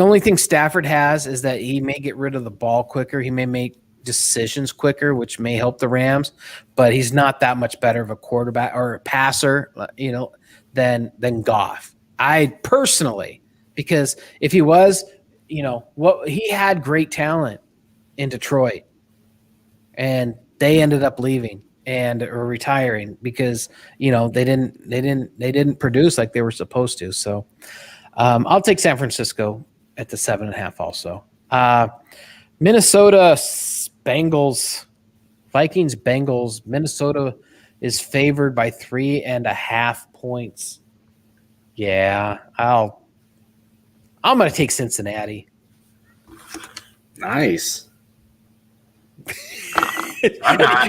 A: only thing Stafford has is that he may get rid of the ball quicker. He may make decisions quicker, which may help the Rams, but he's not that much better of a quarterback or a passer, than Goff. I personally, because if he was, he had great talent in Detroit. And they ended up leaving or retiring because they didn't produce like they were supposed to. So I'll take San Francisco at the 7.5 also. Minnesota Bengals, Vikings Bengals. Minnesota is favored by 3.5 points. Yeah, I'm going to take Cincinnati.
B: Nice.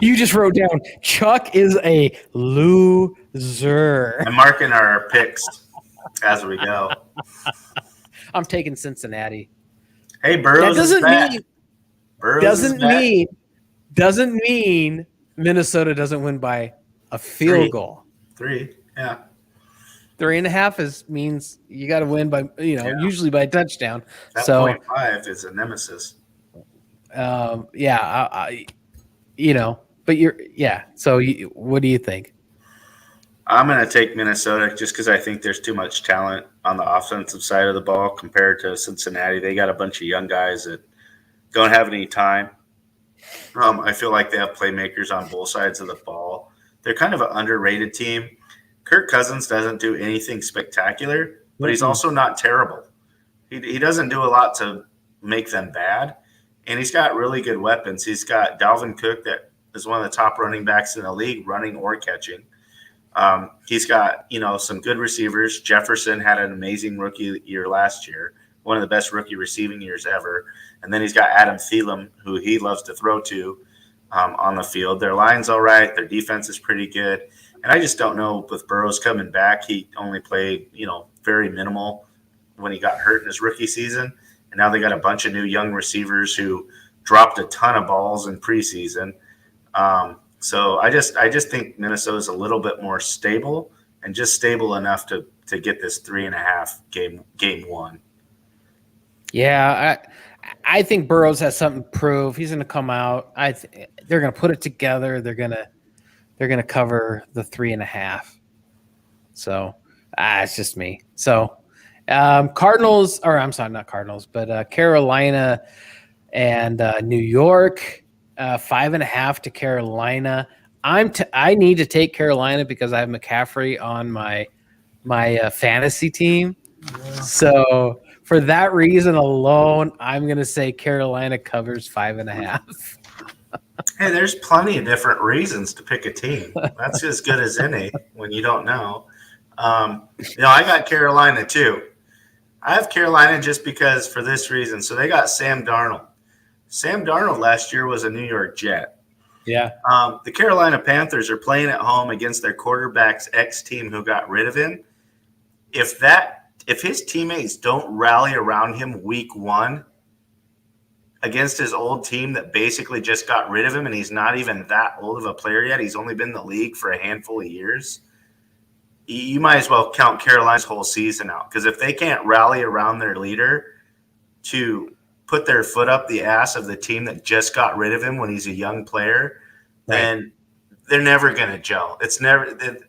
A: You just wrote down Chuck is a loser.
B: I'm marking our picks as we go.
A: I'm taking Cincinnati.
B: Hey, Burrows
A: doesn't mean Minnesota doesn't win by a field goal.
B: 3, yeah.
A: 3.5 means you got to win by usually by a touchdown.
B: That
A: so
B: 0.5 is a nemesis.
A: But So what do you think?
B: I'm going to take Minnesota just because I think there's too much talent on the offensive side of the ball compared to Cincinnati. They got a bunch of young guys that don't have any time. I feel like they have playmakers on both sides of the ball. They're kind of an underrated team. Kirk Cousins doesn't do anything spectacular, but he's also not terrible. He doesn't do a lot to make them bad. And he's got really good weapons. He's got Dalvin Cook, that is one of the top running backs in the league, running or catching. He's got, some good receivers. Jefferson had an amazing rookie year last year, one of the best rookie receiving years ever. And then he's got Adam Thielen, who he loves to throw to on the field. Their line's all right. Their defense is pretty good. And I just don't know, with Burrows coming back, he only played, very minimal when he got hurt in his rookie season. And now they got a bunch of new young receivers who dropped a ton of balls in preseason. So I just think Minnesota's a little bit more stable, and just stable enough to get this 3.5 game 1.
A: Yeah, I think Burrows has something to prove. He's going to come out. They're going to put it together. They're going to cover the 3.5. So it's just me. So Cardinals, or I'm sorry, not Cardinals, but Carolina and New York, 5.5 to Carolina. I need to take Carolina because I have McCaffrey on my fantasy team. So for that reason alone, I'm going to say Carolina covers 5.5.
B: Hey, there's plenty of different reasons to pick a team. That's as good as any when you don't know. I got Carolina too. I have Carolina just because for this reason. So they got Sam Darnold. Sam Darnold last year was a New York Jet.
A: Yeah.
B: The Carolina Panthers are playing at home against their quarterback's ex-team who got rid of him. If his teammates don't rally around him week one against his old team that basically just got rid of him, and he's not even that old of a player yet, he's only been in the league for a handful of years, you might as well count Carolina's whole season out. Because if they can't rally around their leader to put their foot up the ass of the team that just got rid of him when he's a young player, then they're never going to gel.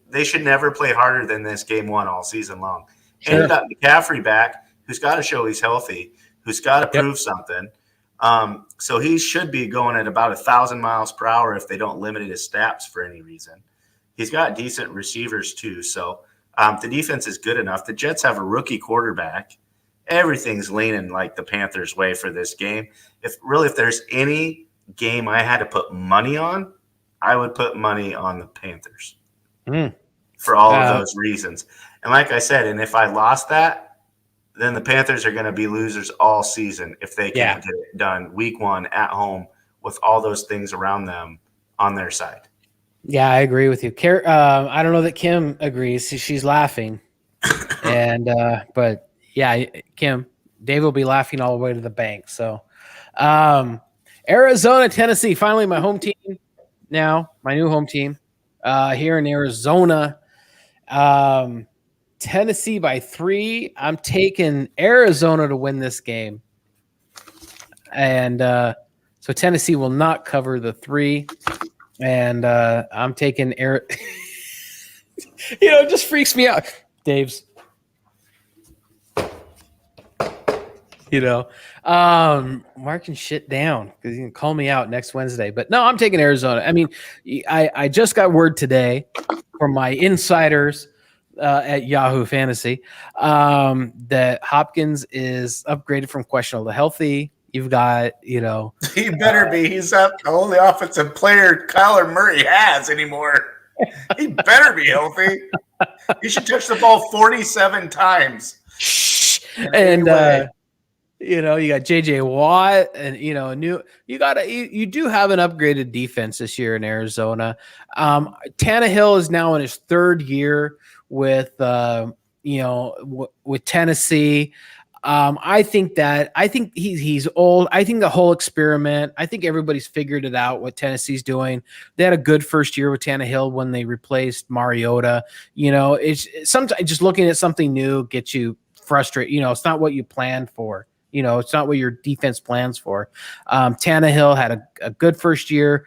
B: They should never play harder than this game one all season long. Sure. And you got McCaffrey back, who's got to show he's healthy, who's got to prove something. So he should be going at about 1,000 miles per hour if they don't limit his stats for any reason. He's got decent receivers too. So the defense is good enough. The Jets have a rookie quarterback. Everything's leaning like the Panthers' way for this game. If there's any game I had to put money on, I would put money on the Panthers for all of those reasons. And like I said, and if I lost that, then the Panthers are going to be losers all season if they can't get it done week one at home with all those things around them on their side. Yeah,
A: I agree with you. I don't know that Kim agrees. She's laughing. But yeah, Kim, Dave will be laughing all the way to the bank. So Arizona, Tennessee, finally my home team now, my new home team here in Arizona. Tennessee by 3. I'm taking Arizona to win this game. And so Tennessee will not cover the 3. And I'm taking it just freaks me out. Dave's. Marking shit down because you can call me out next Wednesday. But no, I'm taking Arizona. I mean, I just got word today from my insiders at Yahoo Fantasy that Hopkins is upgraded from questionable to healthy. You've got, He
B: better be. He's not the only offensive player Kyler Murray has anymore. He better be healthy. He should touch the ball 47 times.
A: And you got JJ Watt and you do have an upgraded defense this year in Arizona. Tannehill is now in his 3rd year with with Tennessee. I think he's old. I think the whole experiment, I think everybody's figured it out what Tennessee's doing. They had a good first year with Tannehill when they replaced Mariota. It's sometimes just looking at something new gets you frustrated. It's not what you planned for. It's not what your defense plans for. Tannehill had a good first year.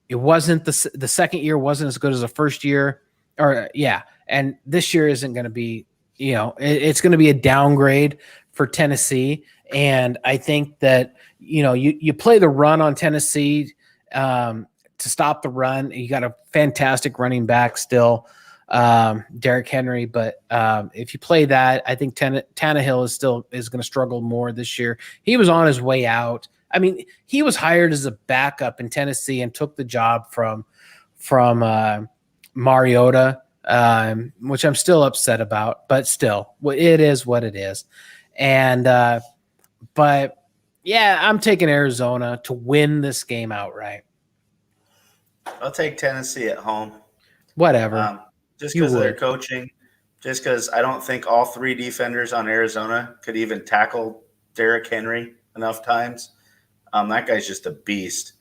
A: It wasn't the second year wasn't as good as the first year. And this year isn't going to be, it's going to be a downgrade for Tennessee. And I think that, you play the run on Tennessee to stop the run. You got a fantastic running back still, Derrick Henry. But if you play that, I think Tannehill is going to struggle more this year. He was on his way out. I mean, he was hired as a backup in Tennessee and took the job from Mariota, which I'm still upset about, but still, it is what it is. And, but yeah, I'm taking Arizona to win this game outright.
B: I'll take Tennessee at home.
A: Whatever.
B: Just because of their coaching, just because I don't think all 3 defenders on Arizona could even tackle Derrick Henry enough times. That guy's just a beast.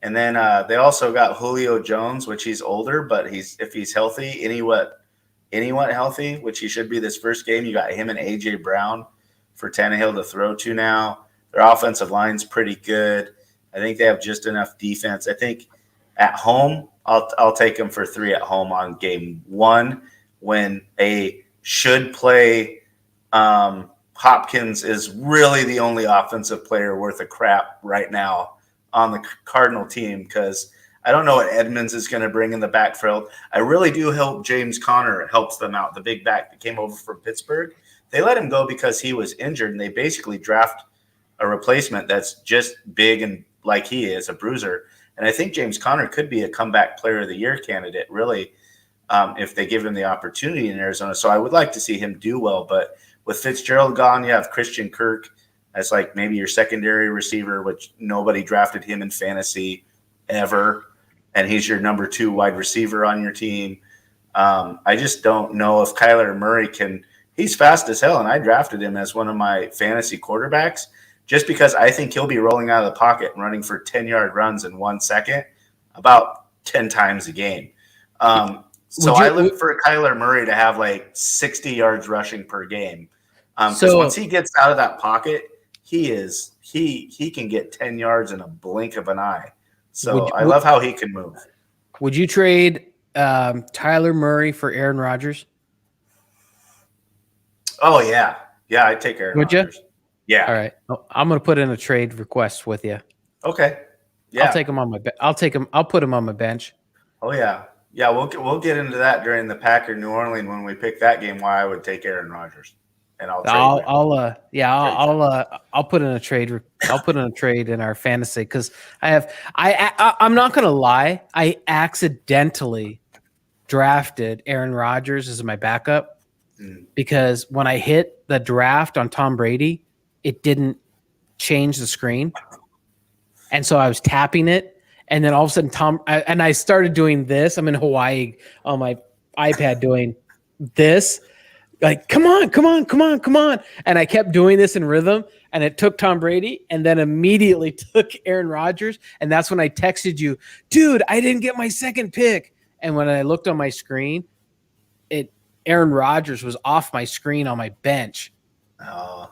B: And then they also got Julio Jones, which he's older, but if he's healthy, anyone healthy, which he should be this first game, you got him and A.J. Brown for Tannehill to throw to now. Their offensive line's pretty good. I think they have just enough defense. I think at home, I'll take them for 3 at home on game 1 when a should play Hopkins is really the only offensive player worth a crap right now on the Cardinal team, because I don't know what Edmonds is going to bring in the backfield. I really do hope James Conner helps them out, the big back that came over from Pittsburgh. They let him go because he was injured, and they basically draft a replacement that's just big and like he is, a bruiser. And I think James Conner could be a comeback player of the year candidate, really, if they give him the opportunity in Arizona. So I would like to see him do well. But with Fitzgerald gone, you have Christian Kirk as like maybe your secondary receiver, which nobody drafted him in fantasy ever. And he's your number 2 wide receiver on your team. I just don't know if Kyler Murray can – he's fast as hell, and I drafted him as one of my fantasy quarterbacks just because I think he'll be rolling out of the pocket and running for 10-yard runs in 1 second about 10 times a game. So I look for Kyler Murray to have like 60 yards rushing per game. Because once he gets out of that pocket, he can get 10 yards in a blink of an eye. So I love how he can move.
A: Would you trade Tyler Murray for Aaron Rodgers?
B: Oh, yeah. Yeah, I'd take Aaron Rodgers.
A: You?
B: Yeah.
A: All right. I'm going to put in a trade request with you.
B: Okay. Yeah.
A: I'll take him on my I'll put him on my bench.
B: Oh, yeah. Yeah, we'll get into that during the Packer New Orleans when we pick that game, why I would take Aaron Rodgers. And I'll put in a trade. I'll put in a trade in our fantasy because I'm not gonna lie. I accidentally drafted Aaron Rodgers as my backup because when I hit the draft on Tom Brady, it didn't change the screen, and so I was tapping it, and then all of a sudden I started doing this. I'm in Hawaii on my iPad doing this. Like, come on. And I kept doing this in rhythm, and it took Tom Brady and then immediately took Aaron Rodgers. And that's when I texted you, dude, I didn't get my second pick. And when I looked on my screen, Aaron Rodgers was off my screen on my bench. Oh.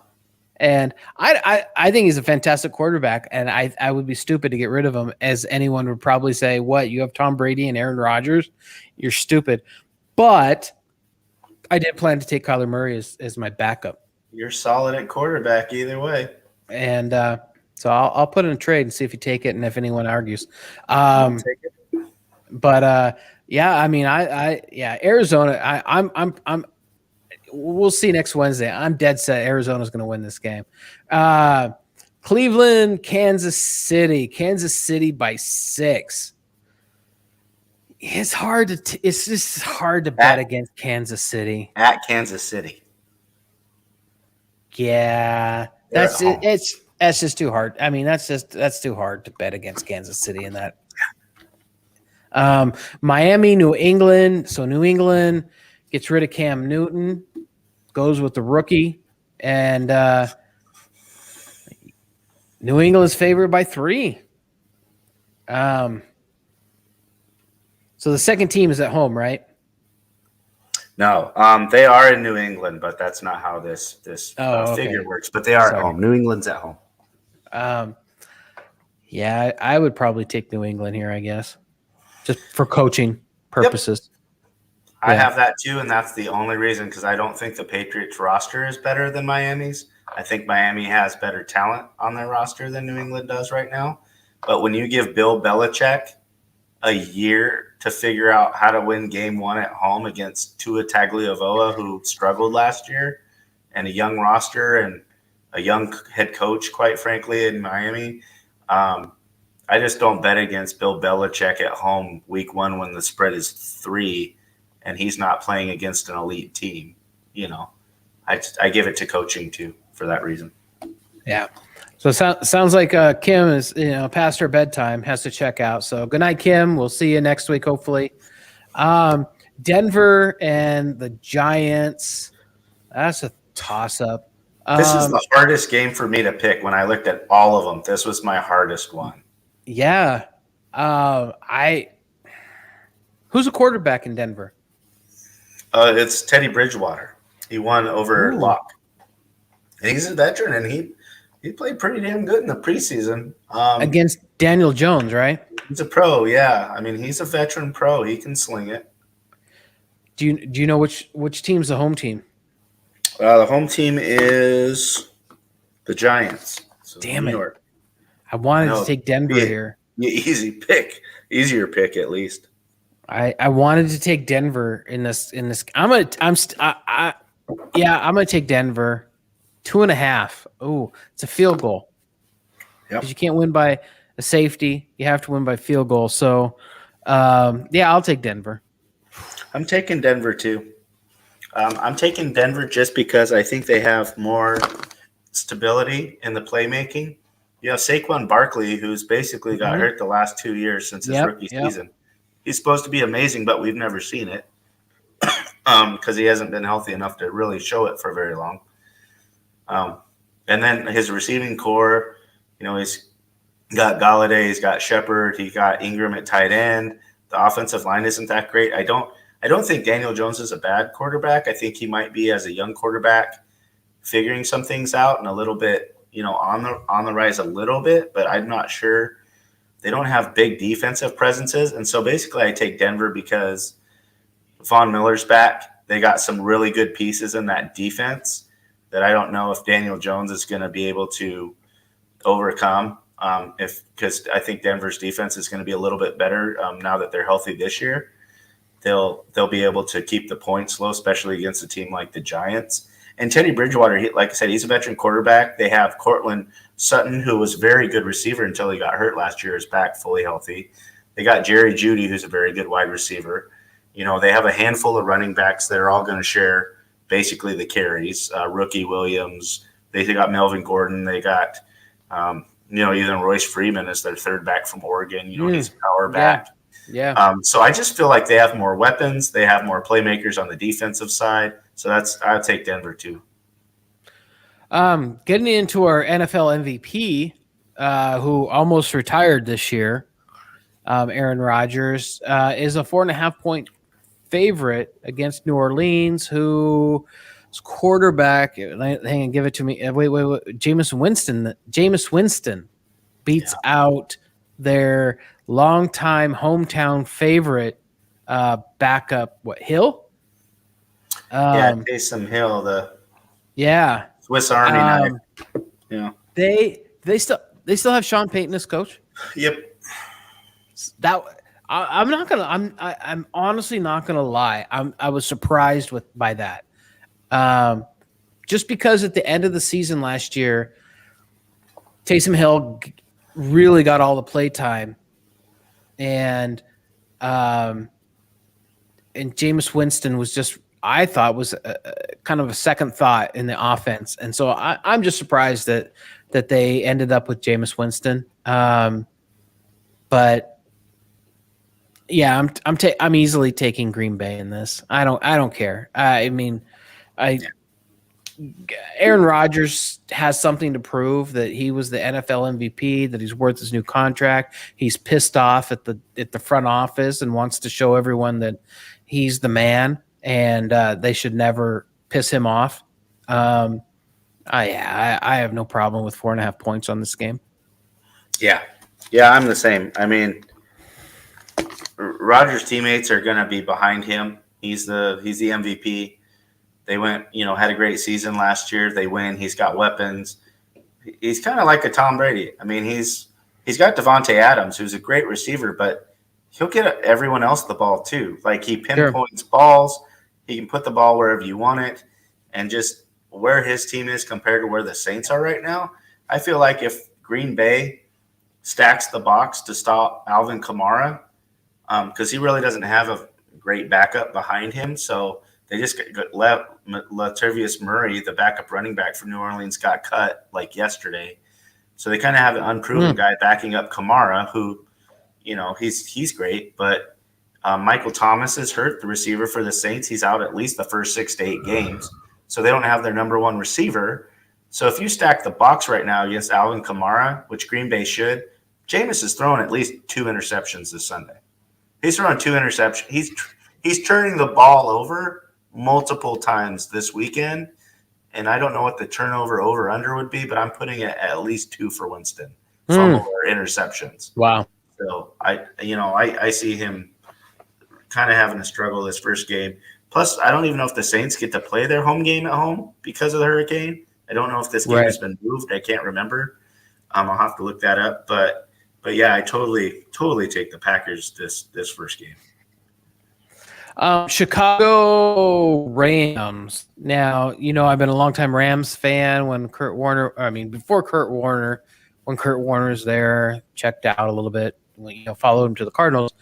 A: And I think he's a fantastic quarterback, and I would be stupid to get rid of him, as anyone would probably say, what, you have Tom Brady and Aaron Rodgers? You're stupid. But I did plan to take Kyler Murray as my backup.
B: You're solid at quarterback either way.
A: And so I'll put in a trade and see if you take it and if anyone argues.
B: Take it.
A: But yeah, I mean, Arizona. I'm. We'll see next Wednesday. I'm dead set Arizona's going to win this game. Cleveland, Kansas City by 6. It's hard to. It's just hard to bet against Kansas City.
B: At Kansas City.
A: Yeah, that's it. That's just too hard. I mean, that's too hard to bet against Kansas City in that. Miami, New England. So New England gets rid of Cam Newton, goes with the rookie, and New England is favored by 3. So the second team is at home, right?
B: No, they are in New England, but that's not how this figure works. But they are at home. New England's at home.
A: Yeah, I would probably take New England here, I guess, just for coaching purposes.
B: Yep. I have that too, and that's the only reason, because I don't think the Patriots roster is better than Miami's. I think Miami has better talent on their roster than New England does right now. But when you give Bill Belichick a year to figure out how to win game 1 at home against Tua Tagovailoa, who struggled last year, and a young roster and a young head coach, quite frankly, in Miami, I just don't bet against Bill Belichick at home week 1 when the spread is 3 and he's not playing against an elite team. You know, I give it to coaching too for that reason. Yeah.
A: So sounds like Kim is, past her bedtime, has to check out. So good night, Kim. We'll see you next week, hopefully. Denver and the Giants. That's a toss-up.
B: This is the hardest game for me to pick. When I looked at all of them, this was my hardest one.
A: Yeah. Who's a quarterback in Denver?
B: It's Teddy Bridgewater. He won over Locke. He's a veteran, and he played pretty damn good in the preseason.
A: Against Daniel Jones, right?
B: He's a pro, yeah. I mean, he's a veteran pro. He can sling it.
A: Do you know which team's the home team?
B: The home team is the Giants. So
A: Damn
B: New
A: it.
B: York.
A: I wanted
B: No,
A: to take Denver here.
B: Easier pick at least.
A: I wanted to take Denver in this. I'm gonna take Denver 2.5. Oh, it's a field goal.
B: Yep.
A: Because you can't win by a safety. You have to win by field goal. So, I'll take Denver.
B: I'm taking Denver too. I'm taking Denver just because I think they have more stability in the playmaking. You have Saquon Barkley, who's basically got hurt the last 2 years since his rookie season. He's supposed to be amazing, but we've never seen it because he hasn't been healthy enough to really show it for very long. And then his receiving core, he's got Galladay, he's got Shepard, he got Ingram at tight end. The offensive line isn't that great. I don't think Daniel Jones is a bad quarterback. I think he might be, as a young quarterback, figuring some things out and a little bit, on the rise a little bit, but I'm not sure. They don't have big defensive presences. And so basically I take Denver because Von Miller's back. They got some really good pieces in that defense that I don't know if Daniel Jones is going to be able to overcome. Because I think Denver's defense is going to be a little bit better now that they're healthy this year. They'll be able to keep the points low, especially against a team like the Giants. And Teddy Bridgewater, like I said, he's a veteran quarterback. They have Cortland Sutton, who was a very good receiver until he got hurt last year, is back fully healthy. They got Jerry Jeudy, who's a very good wide receiver. They have a handful of running backs that are all going to share basically the carries. Rookie Williams. They got Melvin Gordon. They got even Royce Freeman is their third back from Oregon. He's a power back.
A: Yeah.
B: So I just feel like they have more weapons. They have more playmakers on the defensive side. So I'll take Denver too.
A: Getting into our NFL MVP, who almost retired this year, Aaron Rodgers, is a 4.5 point favorite against New Orleans, who's quarterback. Hang on, give it to me. Wait. Jameis Winston beats out their longtime hometown favorite backup. Hill?
B: Taysom Hill, the Swiss Army knife. Yeah,
A: they still have Sean Payton as coach.
B: Yep.
A: I'm honestly not gonna lie. I was surprised by that. Just because at the end of the season last year, Taysom Hill really got all the play time, and Jameis Winston was just, I thought, was kind of a second thought in the offense, and so I'm just surprised that they ended up with Jameis Winston. But yeah, I'm easily taking Green Bay in this. I don't care. Aaron Rodgers has something to prove, that he was the NFL MVP, that he's worth his new contract. He's pissed off at the front office and wants to show everyone that he's the man, and they should never piss him off. I have no problem with 4.5 points on this game.
B: Yeah, I'm the same. I mean, Rodgers' teammates are going to be behind him. He's the MVP. They went, had a great season last year. They win. He's got weapons. He's kind of like a Tom Brady. I mean, he's got Devontae Adams, who's a great receiver, but he'll get everyone else the ball too. Like, he pinpoints balls. He can put the ball wherever you want it. And just where his team is compared to where the Saints are right now, I feel like if Green Bay stacks the box to stop Alvin Kamara, because he really doesn't have a great backup behind him, so they just let Latavius Murray, the backup running back from New Orleans, got cut like yesterday. So they kind of have an unproven guy backing up Kamara, who, he's great. But Michael Thomas is hurt, the receiver for the Saints. He's out at least the first 6 to 8 games. So they don't have their number one receiver. So if you stack the box right now against Alvin Kamara, which Green Bay should, Jameis is throwing at least 2 interceptions this Sunday. He's throwing 2 interceptions. He's turning the ball over multiple times this weekend, and I don't know what the turnover over under would be, but I'm putting it at least 2 for Winston, fumble or interceptions.
A: Wow.
B: So I see him kind of having a struggle this first game. Plus, I don't even know if the Saints get to play their home game at home because of the hurricane. I don't know if this game has been moved. I can't remember. I'll have to look that up. But yeah, I totally take the Packers this first game.
A: Chicago Rams. Now, I've been a longtime Rams fan when before Kurt Warner, when Kurt Warner's there, checked out a little bit, followed him to the Cardinals.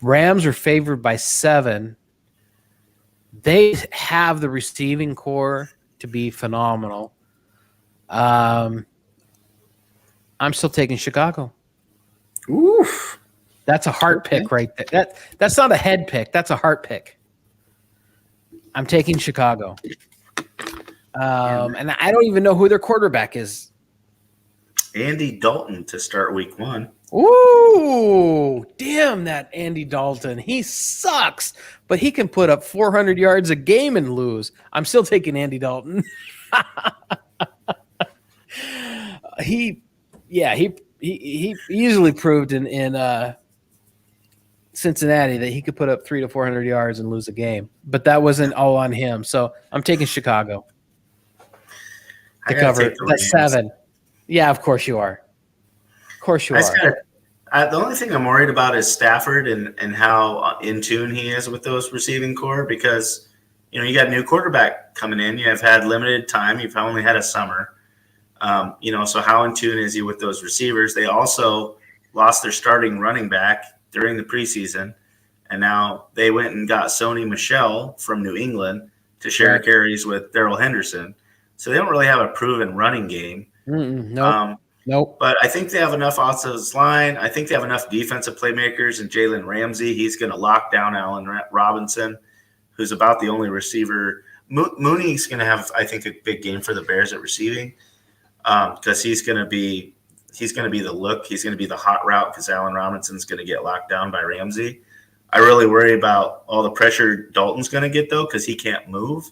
A: Rams are favored by 7. They have the receiving core to be phenomenal. I'm still taking Chicago.
C: Oof.
A: That's a heart pick right there. That's not a head pick. That's a heart pick. I'm taking Chicago. And I don't even know who their quarterback is.
B: Andy Dalton to start week 1.
A: Ooh, damn that Andy Dalton. He sucks, but he can put up 400 yards a game and lose. I'm still taking Andy Dalton. He easily proved in Cincinnati that he could put up 300 to 400 yards and lose a game, but that wasn't all on him. So I'm taking Chicago to cover. That's 7. Yeah, of course you are. Of course you are.
B: The only thing I'm worried about is Stafford and how in tune he is with those receiving core, because you got a new quarterback coming in. You have had limited time. You've only had a summer. So how in tune is he with those receivers? They also lost their starting running back during the preseason, and now they went and got Sony Michel from New England to share carries with Darrell Henderson. So they don't really have a proven running game.
A: Nope.
B: But I think they have enough offensive line. I think they have enough defensive playmakers, and Jalen Ramsey, he's going to lock down Allen Robinson, who's about the only receiver. Mooney's going to have, I think, a big game for the Bears at receiving, because he's going to be the look. He's going to be the hot route because Allen Robinson's going to get locked down by Ramsey. I really worry about all the pressure Dalton's going to get, though, because he can't move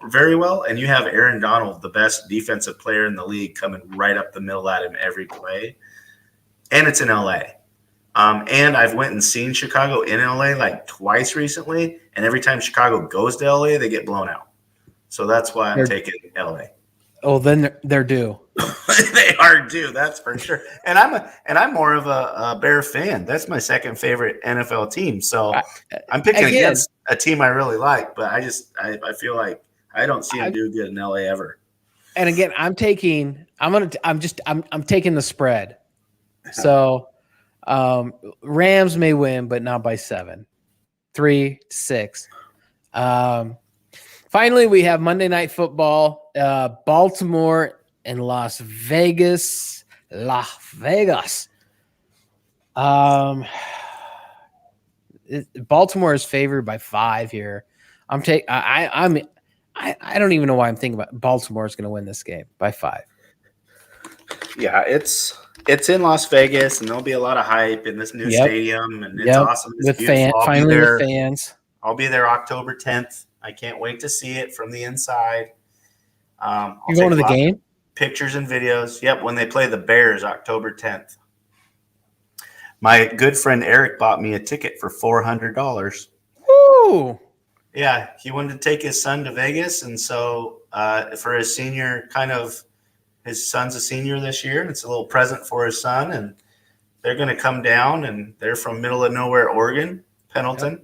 B: very well. And you have Aaron Donald, the best defensive player in the league, coming right up the middle at him every play. And it's in LA. And I've went and seen Chicago in LA like twice recently. And every time Chicago goes to LA, they get blown out. So that's why I'm taking LA.
A: Oh, then they're due.
B: They are due, that's for sure. And I'm more of a Bear fan. That's my second favorite NFL team. So I'm picking against a team I really like, but I feel like I don't see him do good in LA ever.
A: And again, I'm taking the spread. So Rams may win, but not by 7. 3-6. Finally, we have Monday Night Football, Baltimore and Las Vegas. Baltimore is favored by 5 here. I don't even know why I'm thinking about Baltimore is going to win this game by 5.
B: Yeah, it's in Las Vegas, and there'll be a lot of hype in this new stadium, and it's awesome. It's beautiful.
A: Finally with fans.
B: I'll be there October 10th. I can't wait to see it from the inside.
A: You're going to the game?
B: Pictures and videos. Yep, when they play the Bears, October 10th. My good friend Eric bought me a ticket for $400.
A: Woo!
B: Yeah, he wanted to take his son to Vegas, and so for his senior his son's a senior this year, and it's a little present for his son, and they're going to come down, and they're from middle of nowhere, Oregon, Pendleton.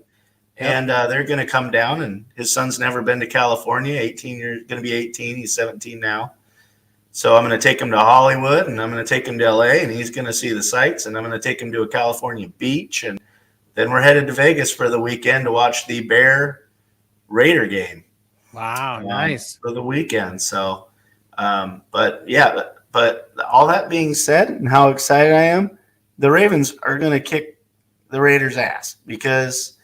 B: Yep. And they're going to come down, and his son's never been to California. Going to be 18. He's 17 now. So I'm going to take him to Hollywood, and I'm going to take him to LA, and he's going to see the sights, and I'm going to take him to a California beach, and then we're headed to Vegas for the weekend to watch the Bear Raider game.
A: Wow, nice.
B: For the weekend. So, but all that being said, and how excited I am, the Ravens are going to kick the Raiders' ass, because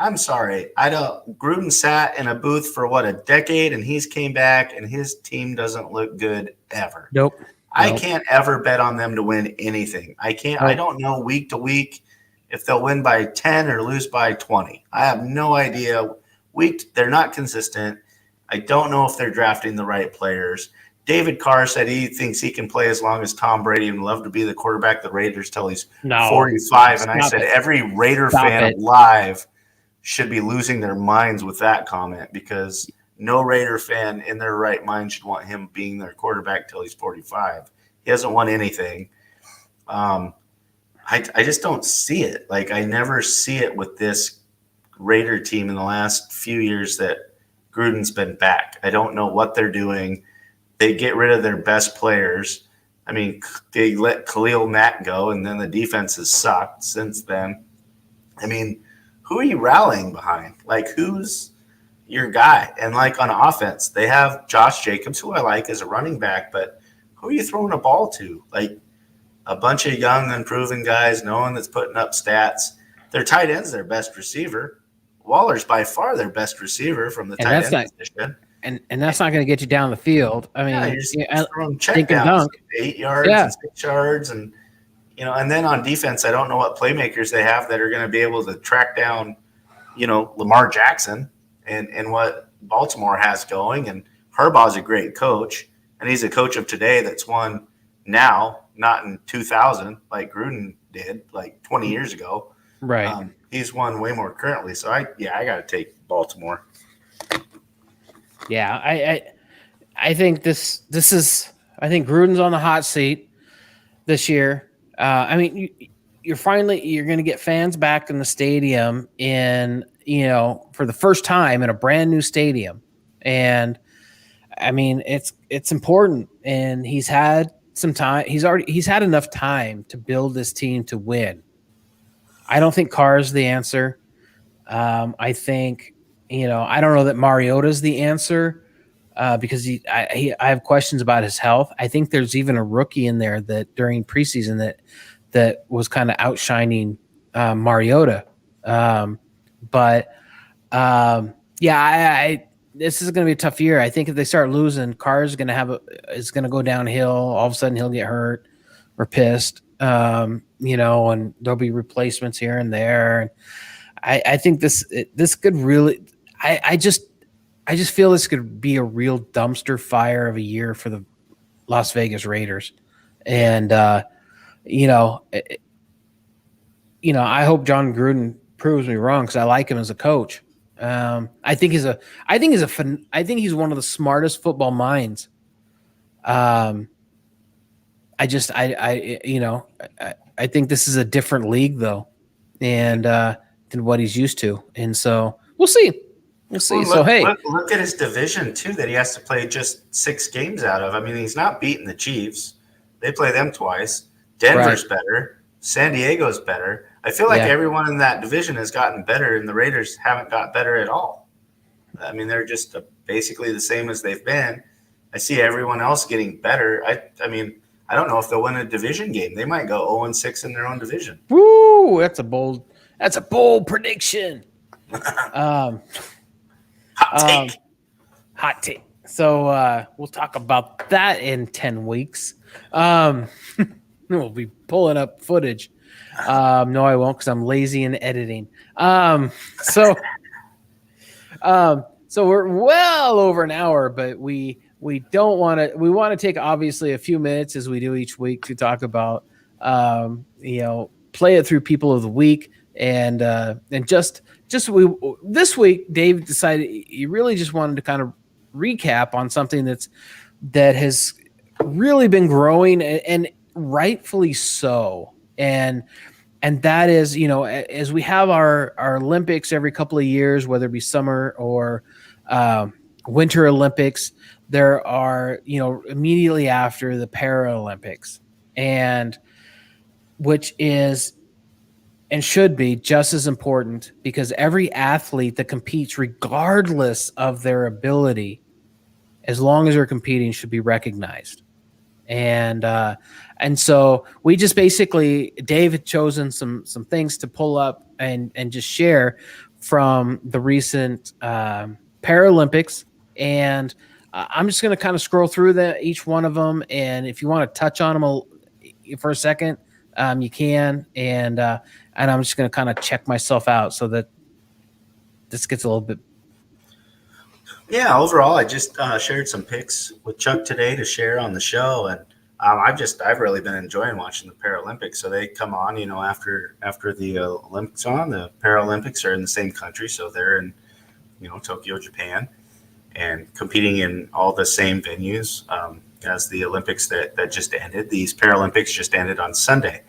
B: I'm sorry. Gruden sat in a booth for a decade, and he's came back, and his team doesn't look good ever.
A: Nope.
B: I can't ever bet on them to win anything. I can't. I don't know week to week if they'll win by 10 or lose by 20. I have no idea. They're not consistent. I don't know if they're drafting the right players. David Carr said he thinks he can play as long as Tom Brady and love to be the quarterback of the Raiders till he's 45. And I said every Raider fan alive should be losing their minds with that comment, because no Raider fan in their right mind should want him being their quarterback till he's 45. He hasn't won anything. I just don't see it. Like, I never see it with this Raider team in the last few years that Gruden's been back. I don't know what they're doing. They get rid of their best players. I mean, they let Khalil Mack go, and then the defense has sucked since then. I mean, who are you rallying behind? Like, who's your guy? And, like, on offense, they have Josh Jacobs, who I like as a running back, but who are you throwing a ball to? Like, a bunch of young, unproven guys, no one that's putting up stats. Their tight end's their best receiver. Waller's by far their best receiver from the tight end position.
A: And that's not going to get you down the field. I mean,
B: you're just throwing check downs, 8 yards and 6 yards, and and then on defense, I don't know what playmakers they have that are going to be able to track down, Lamar Jackson and what Baltimore has going. And Harbaugh's a great coach, and he's a coach of today that's won now, not in 2000 like Gruden did, like 20 years ago.
A: Right.
B: He's won way more currently. So I got to take Baltimore.
A: Yeah, I think this is, I think Gruden's on the hot seat this year. I mean, you're going to get fans back in the stadium for the first time in a brand new stadium. And I mean, it's important, and he's had some time. He's had enough time to build this team to win. I don't think Carr's the answer. I think, I don't know that Mariota's the answer because I have questions about his health. I think there's even a rookie in there that during preseason that was kind of outshining Mariota. This is going to be a tough year. I think if they start losing, Carr's going to is going to go downhill. All of a sudden he'll get hurt or pissed, and there'll be replacements here and there. And I think this could really, I just feel this could be a real dumpster fire of a year for the Las Vegas Raiders. And, I hope John Gruden proves me wrong, because I like him as a coach. I think he's one of the smartest football minds. I think this is a different league though, and than what he's used to, and so we'll see. Well,
B: look at his division too that he has to play just 6 games out of. I mean, he's not beating the Chiefs; they play them twice. Denver's better. San Diego's better. I feel like everyone in that division has gotten better, and the Raiders haven't got better at all. I mean, they're just basically the same as they've been. I see everyone else getting better. I mean, I don't know if they'll win a division game. They might go 0-6 in their own division.
A: Woo! That's a bold prediction.
B: Hot take.
A: So we'll talk about that in 10 weeks. We'll be pulling up footage. No, I won't, because I'm lazy in editing. So we're well over an hour, but we don't want to. We want to take obviously a few minutes, as we do each week, to talk about play it through people of the week, and this week Dave decided he really just wanted to kind of recap on something that has really been growing, and rightfully so. And that is, as we have our Olympics every couple of years, whether it be summer or Winter Olympics, there are, immediately after the Paralympics, and which is and should be just as important, because every athlete that competes, regardless of their ability, as long as they're competing, should be recognized. And so we just basically, Dave had chosen some things to pull up and just share from the recent Paralympics. And I'm just going to kind of scroll through each one of them. And if you want to touch on them for a second, you can. And I'm just going to kind of check myself out so that this gets a little bit.
B: Yeah, overall, I just shared some pics with Chuck today to share on the show, and I've really been enjoying watching the Paralympics. So they come on, after the Olympics on, the Paralympics are in the same country, so they're in Tokyo, Japan, and competing in all the same venues as the Olympics that just ended. These Paralympics just ended on Sunday.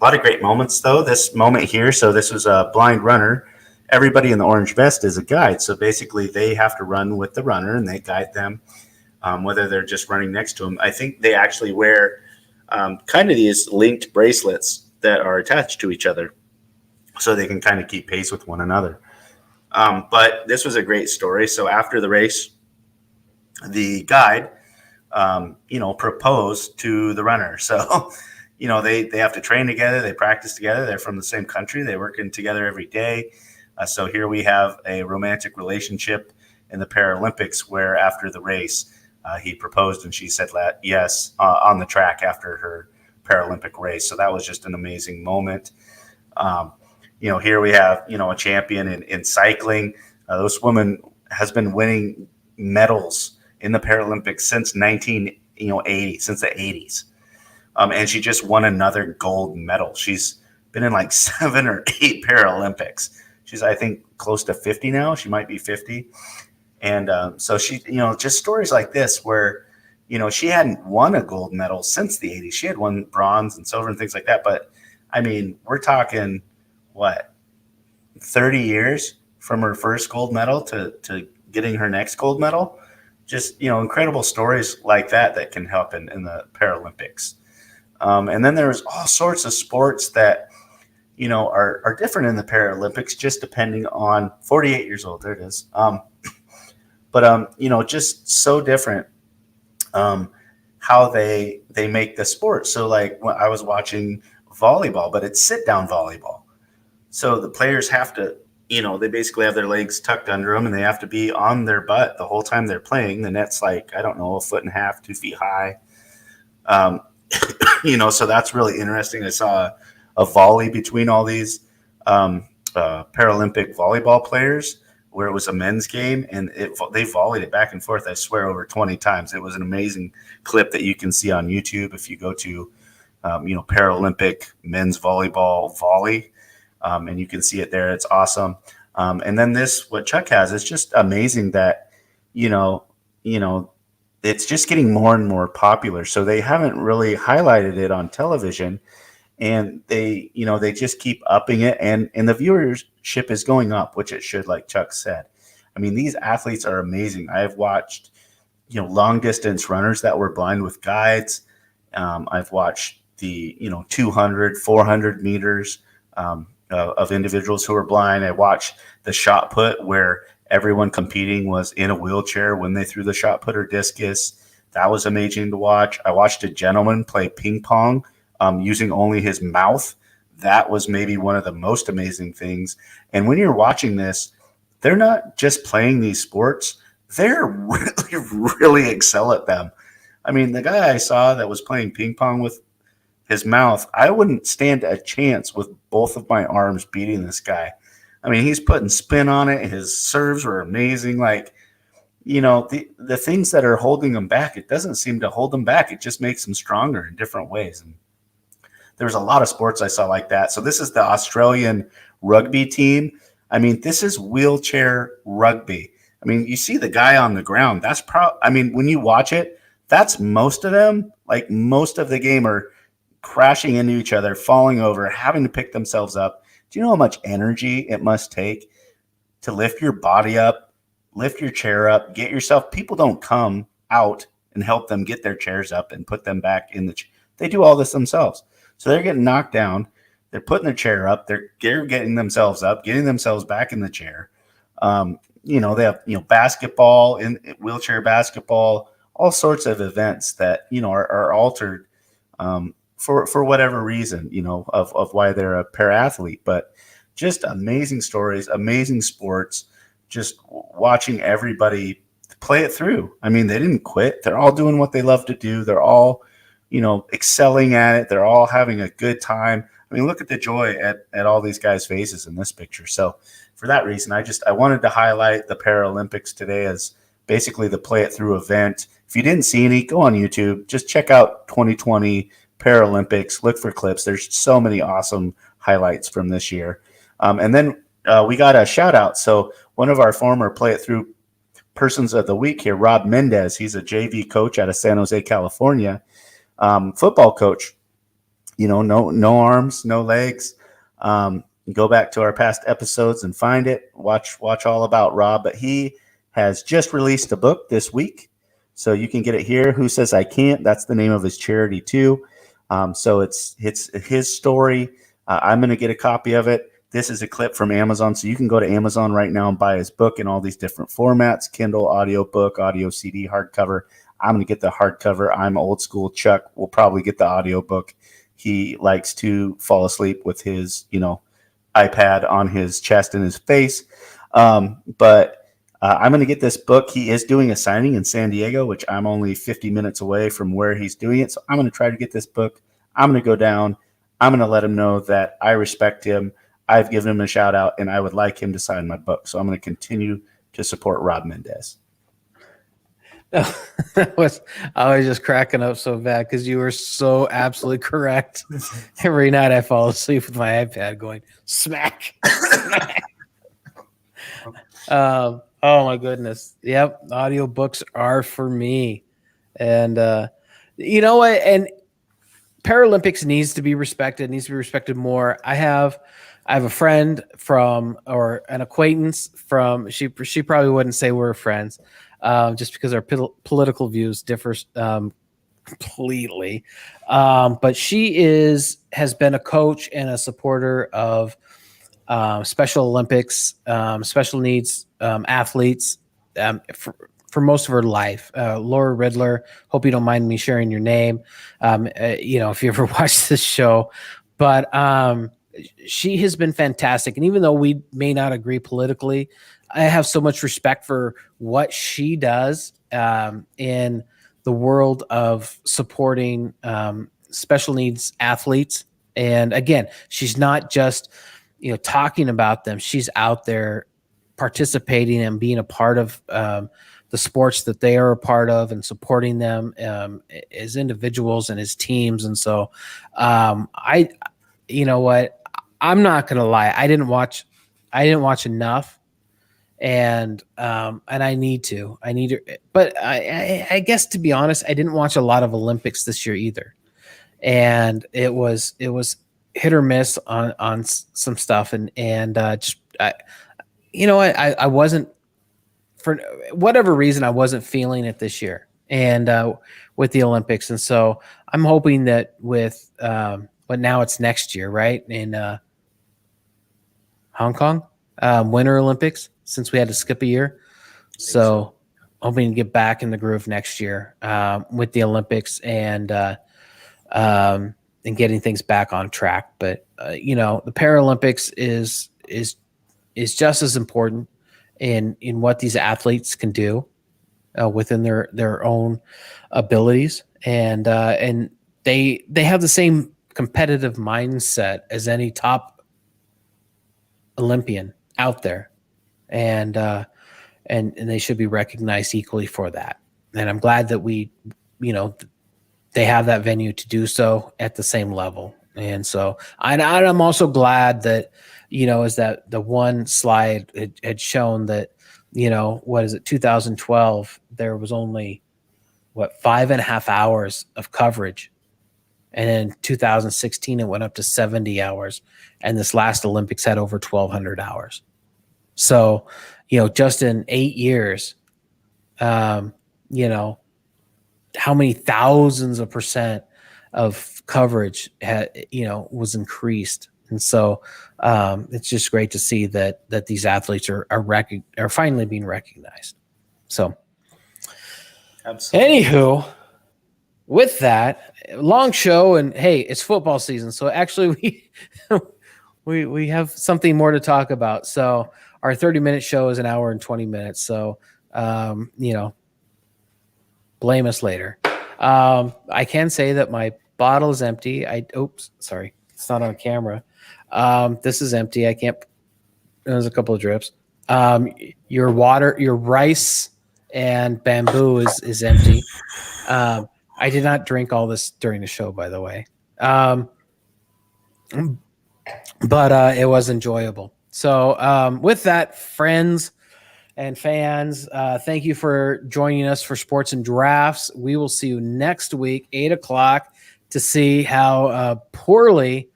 B: A lot of great moments, though. This moment here, so this was a blind runner. Everybody in the orange vest is a guide. So basically, they have to run with the runner and they guide them, whether they're just running next to them. I think they actually wear kind of these linked bracelets that are attached to each other so they can kind of keep pace with one another. But this was a great story. So after the race, the guide, proposed to the runner. So, they have to train together. They practice together. They're from the same country. They're working together every day. So here we have a romantic relationship in the Paralympics where after the race, he proposed and she said yes on the track after her Paralympic race. So that was just an amazing moment. Here we have, a champion in cycling. This woman has been winning medals in the Paralympics since 1980, since the 80s. And she just won another gold medal. She's been in like 7 or 8 Paralympics. She's, I think, close to 50 now. She might be 50. And so she, just stories like this where, she hadn't won a gold medal since the 80s. She had won bronze and silver and things like that. But, I mean, we're talking, 30 years from her first gold medal to getting her next gold medal? Just, incredible stories like that can happen in the Paralympics. And then there's all sorts of sports that, are different in the Paralympics, just depending on 48 years old. There it is. Just so different how they make the sport. So like when I was watching volleyball, but it's sit down volleyball. So the players have to, they basically have their legs tucked under them and they have to be on their butt the whole time they're playing. The net's like, I don't know, 1.5 feet, 2 feet high. So that's really interesting. I saw a volley between all these Paralympic volleyball players where it was a men's game and they volleyed it back and forth, I swear, over 20 times. It was an amazing clip that you can see on YouTube if you go to, Paralympic men's volleyball volley, and you can see it there. It's awesome. And then what Chuck has is just amazing that, it's just getting more and more popular. So they haven't really highlighted it on television, and they just keep upping it, and the viewership is going up, which it should, like Chuck said. I mean, these athletes are amazing. I have watched, long distance runners that were blind with guides. I've watched the, 200, 400 meters of individuals who are blind. I watched the shot put where everyone competing was in a wheelchair when they threw the shot put or discus. That was amazing to watch. I watched a gentleman play ping pong using only his mouth. That was maybe one of the most amazing things. And when you're watching this, they're not just playing these sports. They're really, really excel at them. I mean, the guy I saw that was playing ping pong with his mouth, I wouldn't stand a chance with both of my arms beating this guy. I mean, he's putting spin on it. His serves were amazing. Like, the things that are holding him back, it doesn't seem to hold him back. It just makes him stronger in different ways. And there's a lot of sports I saw like that. So this is the Australian rugby team. I mean, this is wheelchair rugby. I mean, you see the guy on the ground. That's when you watch it, that's most of them. Like most of the game are crashing into each other, falling over, having to pick themselves up. Do you know how much energy it must take to lift your body up, lift your chair up, get yourself? People don't come out and help them get their chairs up and put them back in the they do all this themselves. So they're getting knocked down. They're putting their chair up. They're getting themselves up, getting themselves back in the chair. They have, basketball, in wheelchair basketball, all sorts of events that, are altered for whatever reason, of why they're a para-athlete. But just amazing stories, amazing sports, just watching everybody play it through. I mean, they didn't quit. They're all doing what they love to do. They're all, excelling at it. They're all having a good time. I mean, look at the joy at all these guys' faces in this picture. So for that reason, I wanted to highlight the Paralympics today as basically the Play It Through event. If you didn't see any, go on YouTube. Just check out 2020 Paralympics. Look for clips. There's so many awesome highlights from this year. And then we got a shout out. So one of our former Play It Through persons of the week here, Rob Mendez. He's a JV coach out of San Jose, California. Football coach. No arms, no legs. Go back to our past episodes and find it. Watch all about Rob. But he has just released a book this week, so you can get it here. Who Says I Can't? That's the name of his charity too. So it's his story. I'm going to get a copy of it. This is a clip from Amazon, so you can go to Amazon right now and buy his book in all these different formats: Kindle, audiobook, audio CD, hardcover. I'm going to get the hardcover. I'm old school. Chuck will probably get the audiobook. He likes to fall asleep with his, iPad on his chest and his face. But I'm going to get this book. He is doing a signing in San Diego, which I'm only 50 minutes away from where he's doing it. So I'm going to try to get this book. I'm going to go down. I'm going to let him know that I respect him. I've given him a shout out, and I would like him to sign my book. So I'm going to continue to support Rob Mendez.
A: I was just cracking up so bad because you were so absolutely correct. Every night I fall asleep with my iPad going smack. Oh my goodness. Yep. Audiobooks are for me. And you know what? And Paralympics needs to be respected more. I have a friend or an acquaintance from, she probably wouldn't say we're friends, just because our political views differ completely. But she has been a coach and a supporter of Special Olympics, special needs athletes for most of her life. Laura Riddler, hope you don't mind me sharing your name, if you ever watch this show. But she has been fantastic. And even though we may not agree politically, I have so much respect for what she does in the world of supporting special needs athletes. And again, she's not just, talking about them. She's out there participating and being a part of the sports that they are a part of and supporting them as individuals and as teams. And so you know what? I'm not going to lie. I didn't watch enough. And I need to, but I guess, to be honest, I didn't watch a lot of Olympics this year either. And it was hit or miss on some stuff. I wasn't, for whatever reason, I wasn't feeling it this year and with the Olympics. And so I'm hoping that with, but now it's next year, right? In Hong Kong, Winter Olympics, since we had to skip a year. So hoping to get back in the groove next year with the Olympics and getting things back on track. But the Paralympics is just as important in what these athletes can do within their own abilities, and they have the same competitive mindset as any top Olympian out there, and they should be recognized equally for that. And I'm glad that they have that venue to do so at the same level. And so I'm also glad that, is that the one slide it had shown that, 2012, there was only 5.5 hours of coverage. And in 2016, it went up to 70 hours. And this last Olympics had over 1,200 hours. So, just in 8 years, how many thousands of percent of coverage was increased. And so it's just great to see that these athletes are finally being recognized. So absolutely. Anywho, with that long show, and hey, it's football season. So actually we have something more to talk about. So our 30-minute show is an hour and 20 minutes. So, blame us later. I can say that my bottle is empty. Sorry. It's not on camera. This is empty. I can't, there's a couple of drips. Your water, your rice and bamboo is empty. I did not drink all this during the show, by the way. But it was enjoyable. So with that, friends and fans, thank you for joining us for Sports and Drafts. We will see you next week, 8:00, to see how poorly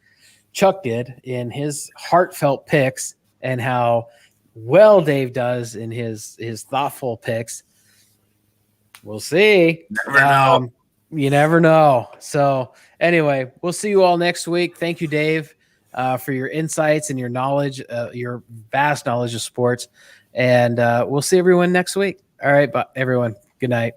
A: Chuck did in his heartfelt picks and how well Dave does in his thoughtful picks. We'll see.
B: Never know.
A: You never know. So anyway, we'll see you all next week. Thank you, Dave, for your insights and your knowledge, your vast knowledge of sports. And we'll see everyone next week. All right, everyone. Good night.